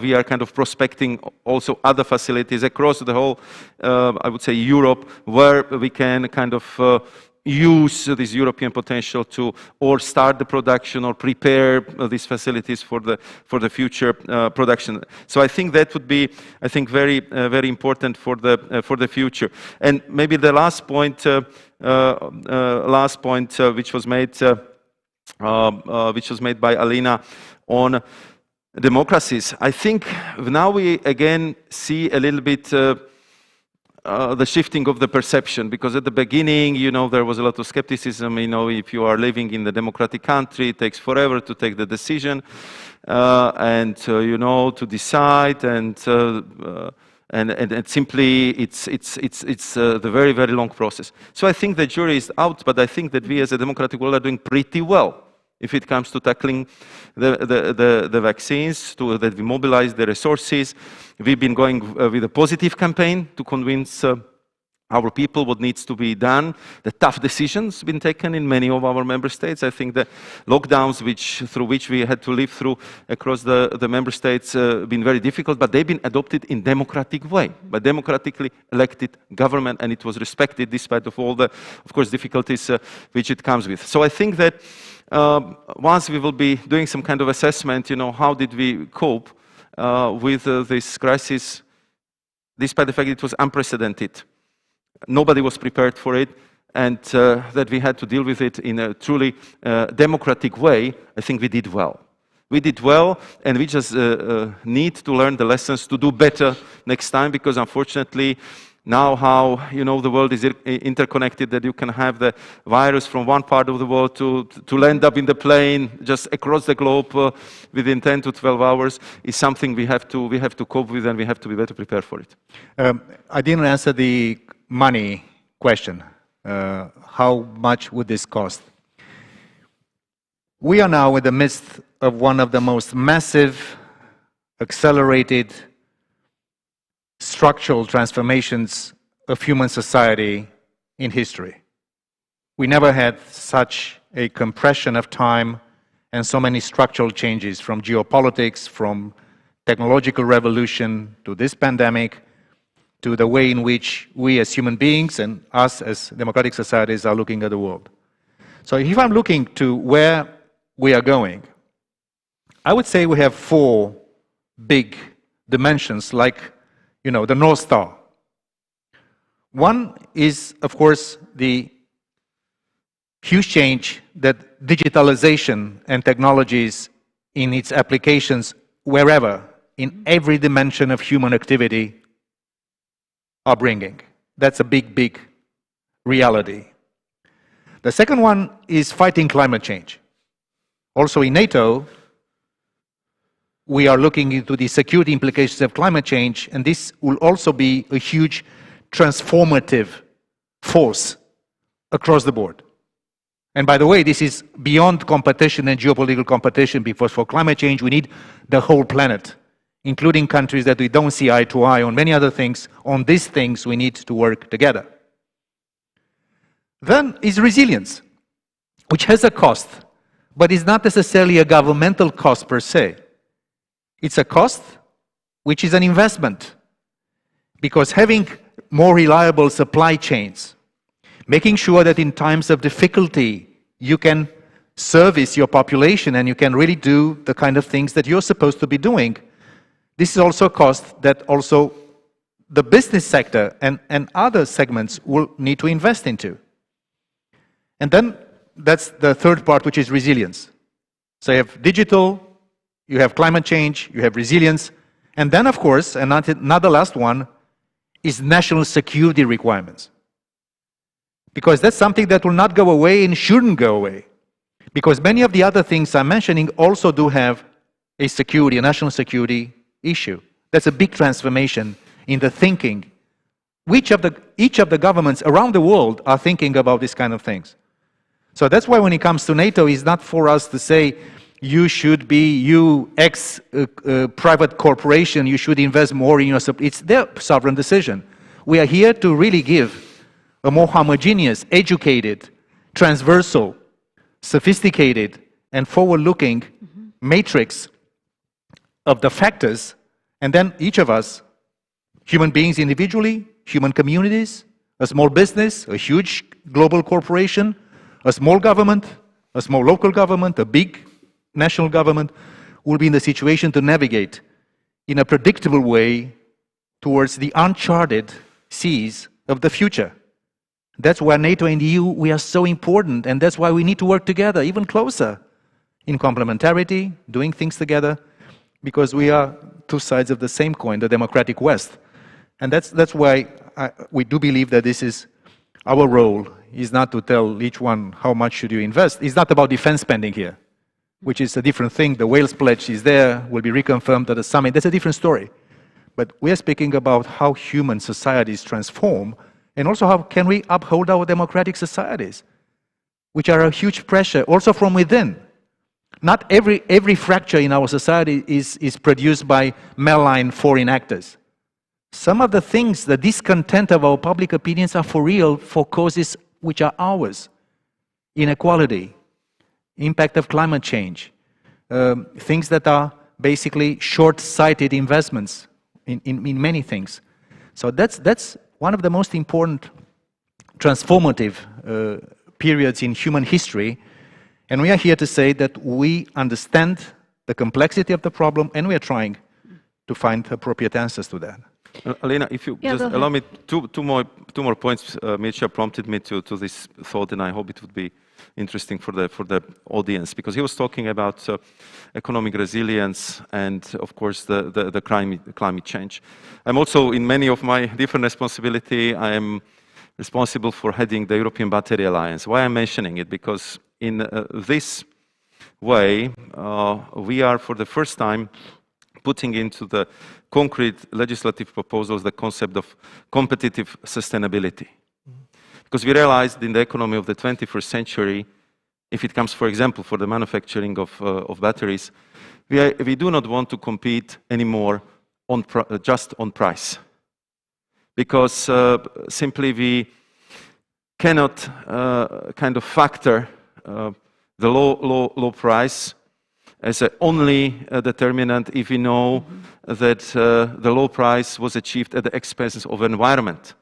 Speaker 4: we are kind of prospecting also other facilities across the whole, I would say, Europe, where we can kind of use this European potential to or start the production or prepare these facilities for the future production. So I think that would be, I think, very very important for the future. And maybe the last point, which was made by Alina on democracies. I think now we again see a little bit the shifting of the perception, because at the beginning, there was a lot of skepticism. If you are living in the democratic country, it takes forever to take the decision, and to decide, and simply it's the very very long process. So I think the jury is out, but I think that we as a democratic world are doing pretty well if it comes to tackling the vaccines, that we mobilize the resources. We've been going with a positive campaign to convince our people what needs to be done. The tough decisions been taken in many of our member states. I think the lockdowns through which we had to live through across the member states been very difficult, but they've been adopted in democratic way, by democratically elected government, and it was respected despite of all the, of course, difficulties which it comes with. So I think that once we will be doing some kind of assessment, how did we cope with this crisis, despite the fact it was unprecedented. Nobody was prepared for it, and that we had to deal with it in a truly democratic way. I think we did well. We did well, and we just need to learn the lessons to do better next time, because unfortunately, now how the world is interconnected, that you can have the virus from one part of the world to land up in the plane just across the globe within 10 to 12 hours is something we have to cope with, and we have to be better prepared for it.
Speaker 3: I didn't answer the money question. How much would this cost? We are now in the midst of one of the most massive, accelerated structural transformations of human society in history. We never had such a compression of time and so many structural changes, from geopolitics, from technological revolution, to this pandemic, to the way in which we as human beings and us as democratic societies are looking at the world. So if I'm looking to where we are going, I would say we have four big dimensions, like the North Star. One is, of course, the huge change that digitalization and technologies in its applications wherever, in every dimension of human activity, are bringing. That's a big, big reality. The second one is fighting climate change. Also in NATO, we are looking into the security implications of climate change, and this will also be a huge transformative force across the board. And by the way, this is beyond competition and geopolitical competition, because for climate change we need the whole planet, including countries that we don't see eye to eye on many other things. On these things we need to work together. Then is resilience, which has a cost, but is not necessarily a governmental cost per se. It's a cost, which is an investment. Because having more reliable supply chains, making sure that in times of difficulty you can service your population and you can really do the kind of things that you're supposed to be doing, this is also a cost that also the business sector and other segments will need to invest into. And then that's the third part, which is resilience. So you have digital, you have climate change, you have resilience, and then of course, another last one is national security requirements. Because that's something that will not go away and shouldn't go away. Because many of the other things I'm mentioning also do have a security, a national security issue. That's a big transformation in the thinking. Each of the governments around the world are thinking about these kind of things. So that's why when it comes to NATO, it's not for us to say, you should be, you private corporation, you should invest more in your, it's their sovereign decision. We are here to really give a more homogeneous, educated, transversal, sophisticated, and forward-looking matrix of the factors, and then each of us, human beings individually, human communities, a small business, a huge global corporation, a small government, a small local government, a big national government, will be in the situation to navigate in a predictable way towards the uncharted seas of the future. That's why NATO and the EU, we are so important, and that's why we need to work together, even closer, in complementarity, doing things together, because we are two sides of the same coin, the democratic West. And that's why we do believe that this is our role, is not to tell each one how much should you invest. It's not about defense spending here, which is a different thing. The Wales Pledge is there, will be reconfirmed at the summit. That's a different story. But we are speaking about how human societies transform, and also how can we uphold our democratic societies, which are a huge pressure, also from within. Not every fracture in our society is produced by malign foreign actors. Some of the things, the discontent of our public opinions are for real, for causes which are ours. Inequality, impact of climate change, things that are basically short-sighted investments in many things. So that's one of the most important transformative periods in human history. And we are here to say that we understand the complexity of the problem, and we are trying to find appropriate answers to that.
Speaker 4: Alena, if you just allow me two more points. Mircea prompted me to this thought, and I hope it would be interesting for the audience, because he was talking about economic resilience and, of course, the climate change. I'm also, in many of my different responsibility, I am responsible for heading the European Battery Alliance. Why I'm mentioning it? Because in this way, we are for the first time putting into the concrete legislative proposals the concept of competitive sustainability. Because we realized in the economy of the 21st century, if it comes, for example, for the manufacturing of batteries, we do not want to compete anymore just on price. Because simply we cannot kind of factor the low price as a only determinant if we know that the low price was achieved at the expense of environment,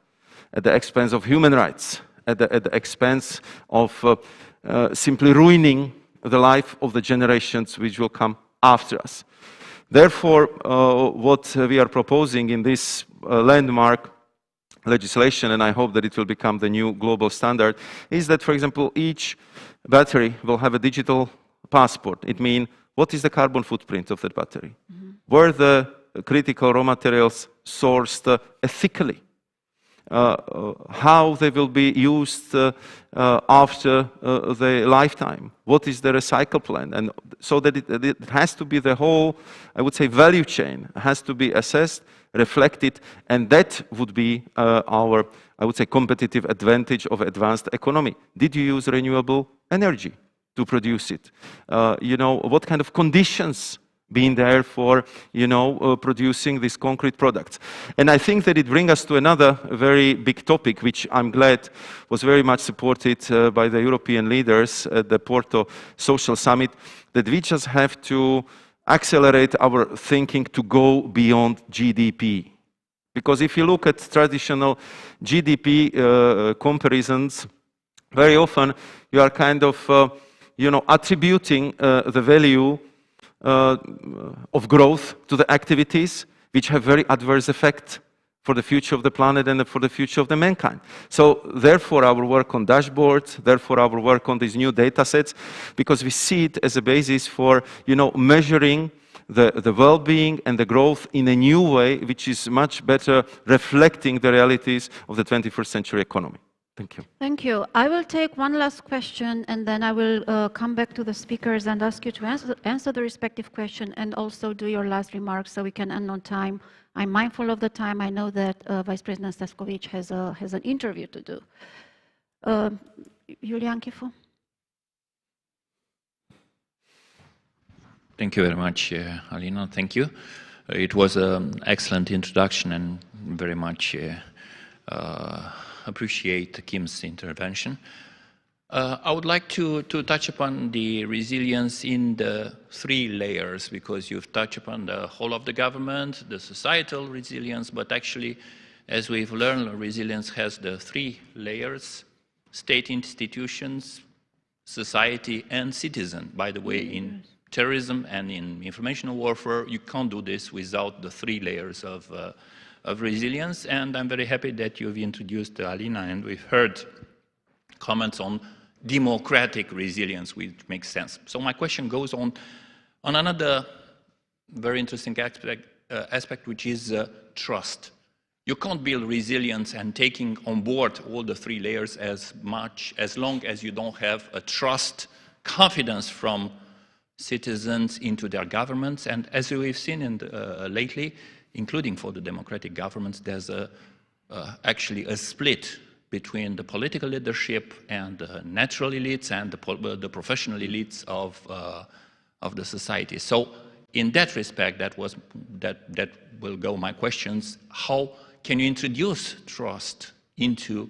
Speaker 4: at the expense of human rights, at the expense of simply ruining the life of the generations which will come after us. Therefore, what we are proposing in this landmark legislation, and I hope that it will become the new global standard, is that, for example, each battery will have a digital passport. It means, what is the carbon footprint of that battery? Were the critical raw materials sourced ethically? How they will be used after their lifetime? What is the recycle plan? And so that it has to be the whole, I would say, value chain has to be assessed, reflected, and that would be our, I would say, competitive advantage of advanced economy. Did you use renewable energy to produce it? You know, what kind of conditions being there for, you know, producing these concrete products. And I think that it brings us to another very big topic, which I'm glad was very much supported by the European leaders at the Porto Social Summit, that we just have to accelerate our thinking to go beyond GDP. Because if you look at traditional GDP comparisons, very often you are kind of attributing the value of growth to the activities which have very adverse effect for the future of the planet and for the future of the mankind. So therefore our work on dashboards, therefore our work on these new data sets, because we see it as a basis for measuring the well-being and the growth in a new way, which is much better reflecting the realities of the 21st century economy. Thank you.
Speaker 2: Thank you. I will take one last question, and then I will come back to the speakers and ask you to answer the respective question and also do your last remarks so we can end on time. I'm mindful of the time. I know that Vice President Sefcovic has an interview to do. Iulian Chifu.
Speaker 7: Thank you very much, Alina. Thank you. It was an excellent introduction and very much appreciate Kim's intervention. I would like to touch upon the resilience in the three layers, because you've touched upon the whole of the government, the societal resilience, but actually, as we've learned, resilience has the three layers: state institutions, society, and citizen. By the way, in terrorism and in information warfare, you can't do this without the three layers of resilience. And I'm very happy that you've introduced Alina, and we've heard comments on democratic resilience, which makes sense. So my question goes on another very interesting aspect, which is trust. You can't build resilience and taking on board all the three layers as long as you don't have a trust, confidence from citizens into their governments. And as we've seen lately, including for the democratic governments, there's actually a split between the political leadership and the natural elites and the professional elites of the society. So in that respect, that will go my questions. How can you introduce trust into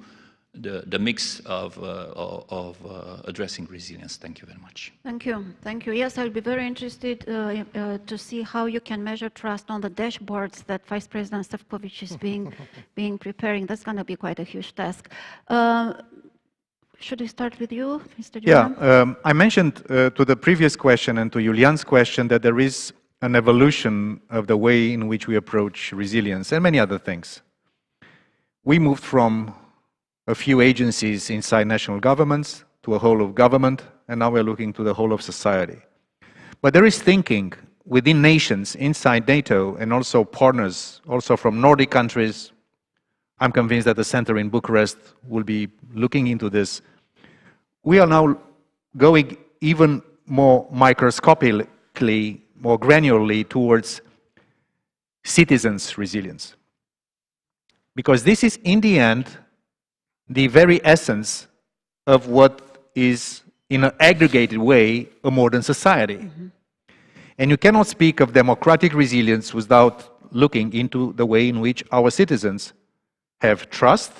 Speaker 7: the mix of addressing resilience? Thank you very much.
Speaker 2: Thank you. Thank you. Yes, I'll be very interested to see how you can measure trust on the dashboards that Vice President Sefcovic is preparing. That's going to be quite a huge task. Should we start with you, Mr. Julian?
Speaker 3: Yeah, I mentioned to the previous question and to Iulian's question that there is an evolution of the way in which we approach resilience and many other things. We moved from a few agencies inside national governments to a whole of government, and now we're looking to the whole of society. But there is thinking within nations, inside NATO, and also partners, also from Nordic countries. I'm convinced that the center in Bucharest will be looking into this. We are now going even more microscopically, more granularly towards citizens' resilience. Because this is, in the end, the very essence of what is, in an aggregated way, a modern society. Mm-hmm. And you cannot speak of democratic resilience without looking into the way in which our citizens have trust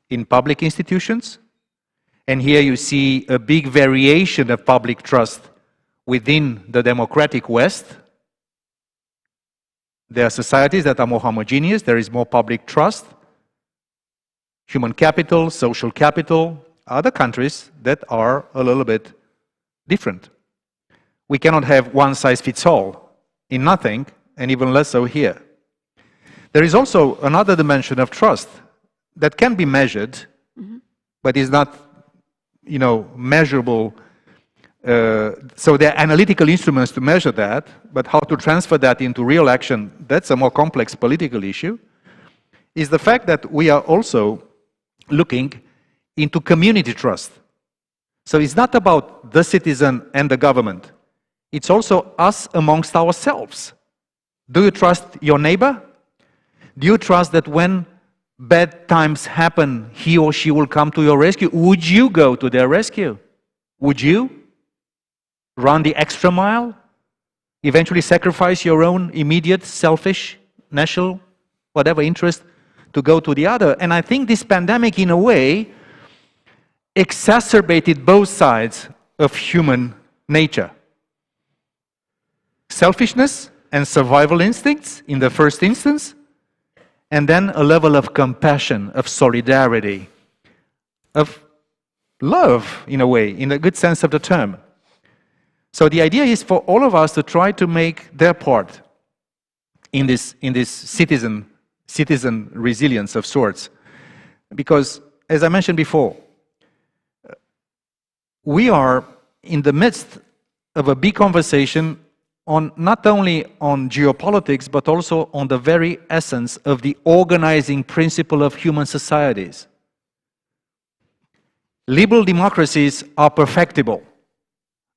Speaker 3: in public institutions. And here you see a big variation of public trust within the democratic West. There are societies that are more homogeneous, there is more public trust. Human capital, social capital, other countries that are a little bit different. We cannot have one size fits all in nothing, and even less so here. There is also another dimension of trust that can be measured, mm-hmm. but is not, measurable. So there are analytical instruments to measure that, but how to transfer that into real action, that's a more complex political issue, is the fact that we are also looking into community trust. So it's not about the citizen and the government. It's also us amongst ourselves. Do you trust your neighbor? Do you trust that when bad times happen, he or she will come to your rescue? Would you go to their rescue? Would you run the extra mile? Eventually sacrifice your own immediate, selfish, national, whatever interest to go to the other? And I think this pandemic, in a way, exacerbated both sides of human nature. selfishness and survival instincts in the first instance, and then a level of compassion, of solidarity, of love, in a way, in a good sense of the term. So the idea is for all of us to try to make their part in this citizen resilience of sorts. Because, as I mentioned before, we are in the midst of a big conversation on not only on geopolitics, but also on the very essence of the organizing principle of human societies. Liberal democracies are perfectible.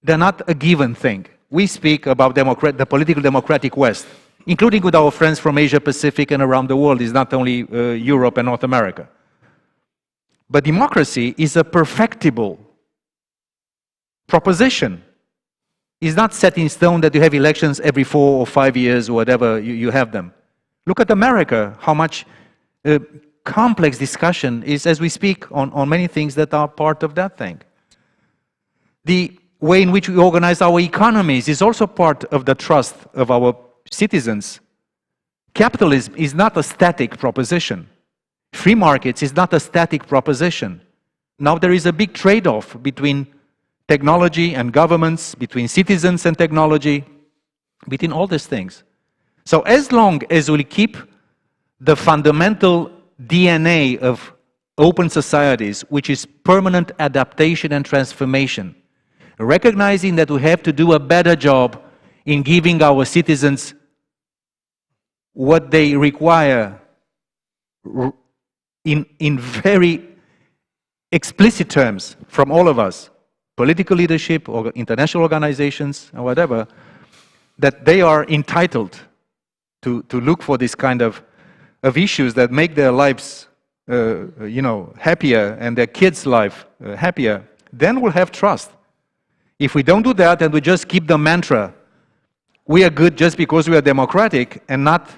Speaker 3: They're not a given thing. We speak about the political democratic West, including with our friends from Asia Pacific and around the world. It's not only Europe and North America. But democracy is a perfectible proposition. It's not set in stone that you have elections every 4 or 5 years or whatever you have them. Look at America, how much complex discussion is as we speak on many things that are part of that thing. The way in which we organize our economies is also part of the trust of our citizens. Capitalism is not a static proposition. Free markets is not a static proposition. Now there is a big trade-off between technology and governments, between citizens and technology, between all these things. So as long as we keep the fundamental DNA of open societies, which is permanent adaptation and transformation, recognizing that we have to do a better job in giving our citizens what they require in very explicit terms from all of us, political leadership or international organizations or whatever, that they are entitled to look for this kind of issues that make their lives happier and their kids' life happier, then we'll have trust. If we don't do that and we just keep the mantra, we are good just because we are democratic and not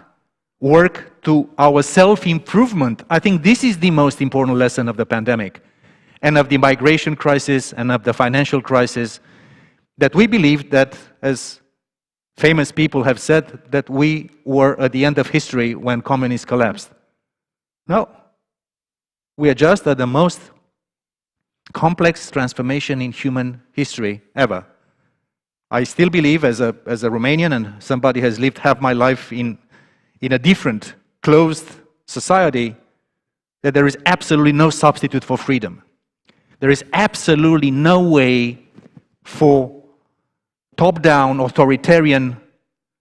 Speaker 3: work to our self-improvement, I think this is the most important lesson of the pandemic and of the migration crisis and of the financial crisis, that we believe that, as famous people have said, that we were at the end of history when communists collapsed. No. We are just at the most complex transformation in human history ever. I still believe, as a Romanian and somebody who has lived half my life in a different, closed society, that there is absolutely no substitute for freedom. There is absolutely no way for top-down authoritarian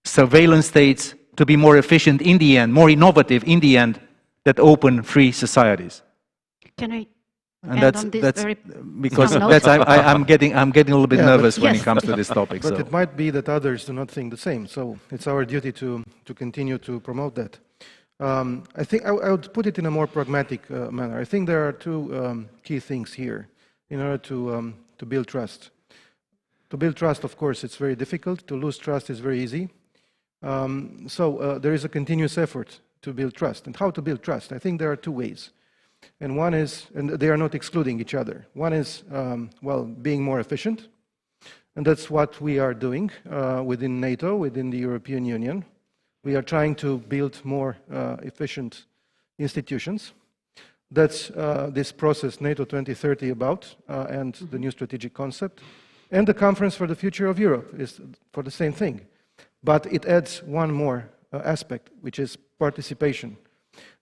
Speaker 3: surveillance states to be more efficient in the end, more innovative in the end, than open, free societies.
Speaker 2: Can I
Speaker 3: And
Speaker 2: add on this
Speaker 3: that's
Speaker 2: very
Speaker 3: because
Speaker 2: strong
Speaker 3: that's
Speaker 2: note?
Speaker 3: I'm getting a little bit nervous when
Speaker 2: yes.
Speaker 3: it comes to this topic.
Speaker 5: But
Speaker 3: So.
Speaker 5: it might be that others do not think the same. So it's our duty to continue to promote that. I think I would put it in a more pragmatic manner. I think there are two key things here in order to build trust. To build trust, of course, it's very difficult. To lose trust is very easy. So there is a continuous effort to build trust. And how to build trust? I think there are two ways. And one is, and they are not excluding each other. One is, well, being more efficient. And that's what we are doing within NATO, within the European Union. We are trying to build more efficient institutions. That's this process, NATO 2030 about, and the new strategic concept. And the Conference for the Future of Europe is for the same thing. But it adds one more aspect, which is participation.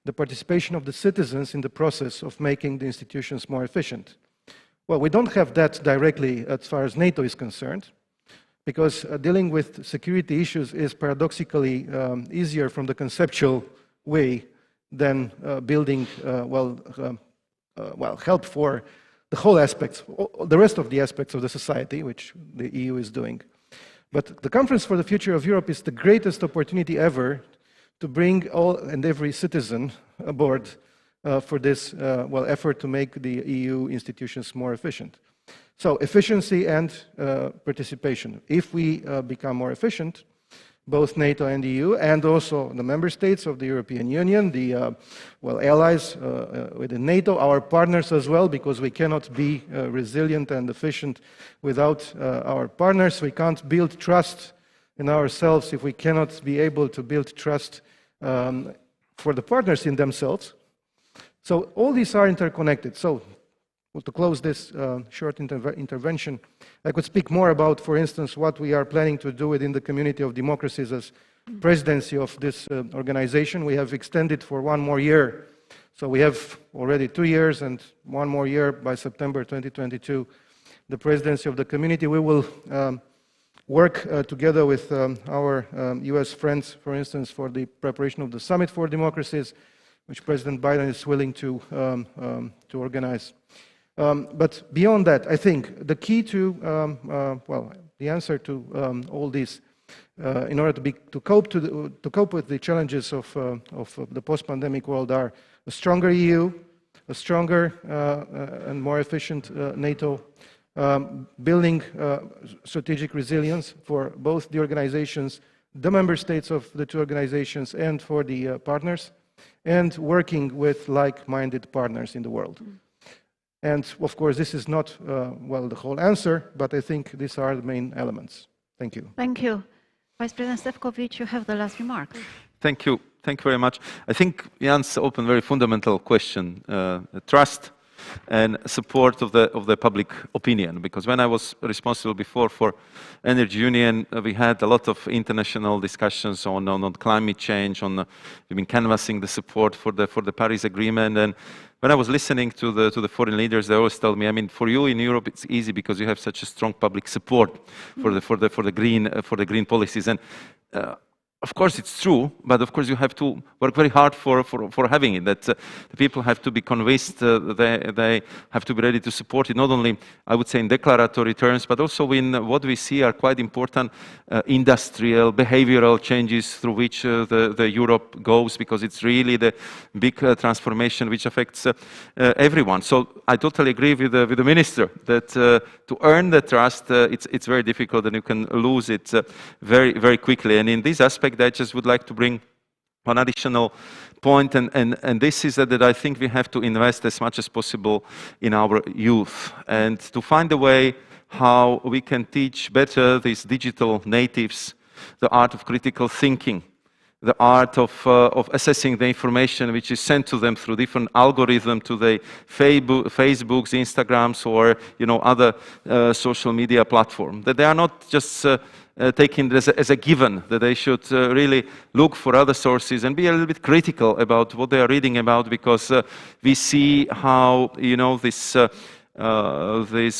Speaker 5: The participation of the citizens in the process of making the institutions more efficient. Well, we don't have that directly as far as NATO is concerned, because dealing with security issues is paradoxically easier from the conceptual way than building, help for the whole aspects, the rest of the aspects of the society, which the EU is doing. But the Conference for the Future of Europe is the greatest opportunity ever to bring all and every citizen aboard for this effort to make the EU institutions more efficient. So efficiency and participation. If we become more efficient, both NATO and the EU, and also the member states of the European Union, the allies within NATO, our partners as well, because we cannot be resilient and efficient without our partners. We can't build trust in ourselves if we cannot be able to build trust for the partners in themselves. So all these are interconnected. So to close this short intervention, I could speak more about, for instance, what we are planning to do within the community of democracies as presidency of this organization. We have extended for 1 more year. So we have already 2 years and 1 more year by September 2022, the presidency of the community. We will work together with our US friends, for instance, for the preparation of the Summit for Democracies, which President Biden is willing to organize. But beyond that, I think the key to, well, the answer to all this, in order to cope with the challenges of the post-pandemic world, are a stronger EU, a stronger and more efficient NATO, building strategic resilience for both the organizations, the member states of the 2 organizations, and for the partners, and working with like-minded partners in the world. And of course, this is not, well, the whole answer, but I think these are the main elements. Thank you.
Speaker 2: Thank you. Vice President Šefčovič, you have the last remark.
Speaker 4: Thank you. Thank you very much. I think Jan's opened a very fundamental question, trust and support of the public opinion. Because when I was responsible before for Energy Union, we had a lot of international discussions on climate change, we've been canvassing the support for the Paris Agreement. And when I was listening to the foreign leaders, they always told me, I mean, for you in Europe, it's easy because you have such a strong public support for the green policies. And of course, it's true, but of course you have to work very hard for having it, that the people have to be convinced, they have to be ready to support it, not only, I would say, in declaratory terms, but also in what we see are quite important industrial, behavioral changes through which the Europe goes, because it's really the big transformation which affects everyone. So I totally agree with the minister that to earn the trust, it's very difficult and you can lose it very, very quickly. And in this aspect, I just would like to bring one additional point, and this is that I think we have to invest as much as possible in our youth and to find a way how we can teach better these digital natives the art of critical thinking, the art of assessing the information which is sent to them through different algorithms, to the Facebooks, Instagrams, or other social media platforms. That they are not just taking it as a given, that they should really look for other sources and be a little bit critical about what they are reading about, because we see how these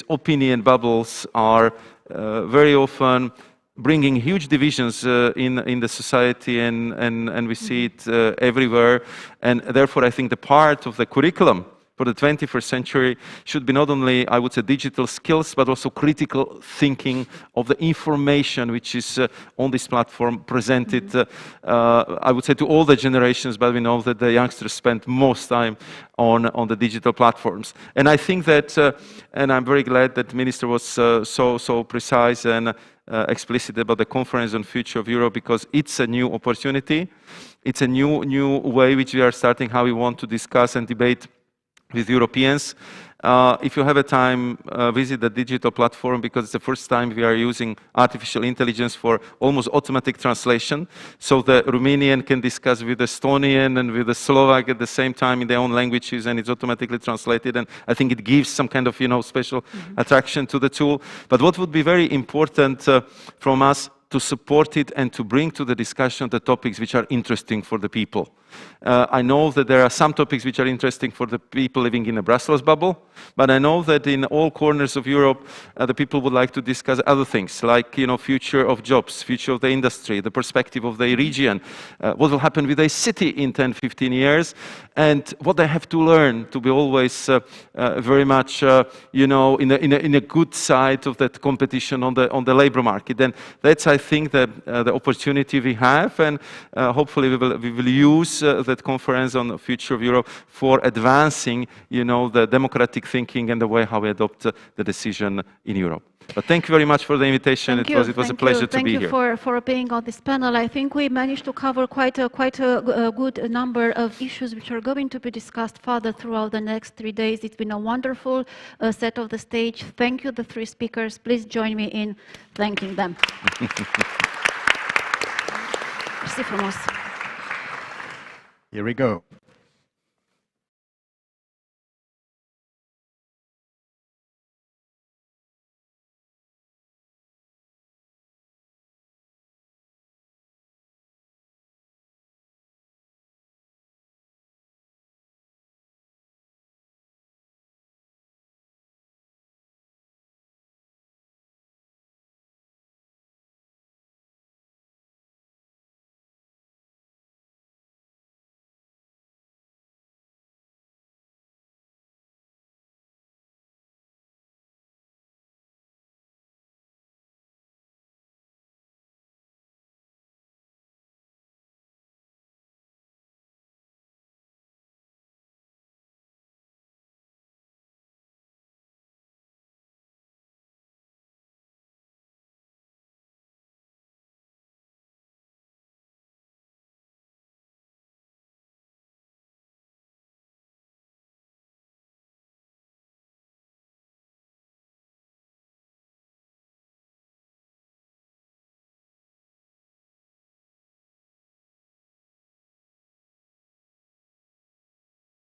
Speaker 4: opinion bubbles are very often bringing huge divisions in the society, and we see it everywhere. And therefore, I think the part of the curriculum for the 21st century should be not only, I would say, digital skills, but also critical thinking of the information which is on this platform presented, I would say, to all the generations, but we know that the youngsters spend most time on the digital platforms. And I think that, and I'm very glad that the Minister was so precise and explicit about the conference on future of Europe, because it's a new opportunity. It's a new way which we are starting, how we want to discuss and debate with Europeans. If you have a time, visit the digital platform, because it's the first time we are using artificial intelligence for almost automatic translation. So the Romanian can discuss with the Estonian and with the Slovak at the same time in their own languages, and it's automatically translated. And I think it gives some kind of, special attraction to the tool. But what would be very important from us, to support it and to bring to the discussion the topics which are interesting for the people. I know that there are some topics which are interesting for the people living in a Brussels bubble, but I know that in all corners of Europe, the people would like to discuss other things, like, future of jobs, future of the industry, the perspective of the region, what will happen with a city in 10, 15 years, and what they have to learn to be always very much, in a good side of that competition on the labor market. And that's, I think, the opportunity we have, and hopefully we will use that conference on the future of Europe for advancing, the democratic thinking and the way how we adopt the decision in Europe. But thank you very much for the invitation. It was a pleasure to be here.
Speaker 2: Thank you for being on this panel. I think we managed to cover quite a good number of issues which are going to be discussed further throughout the next 3 days. It's been a wonderful set of the stage. Thank you, the 3 speakers. Please join me in thanking them. Mersi frumos.
Speaker 3: Here we go.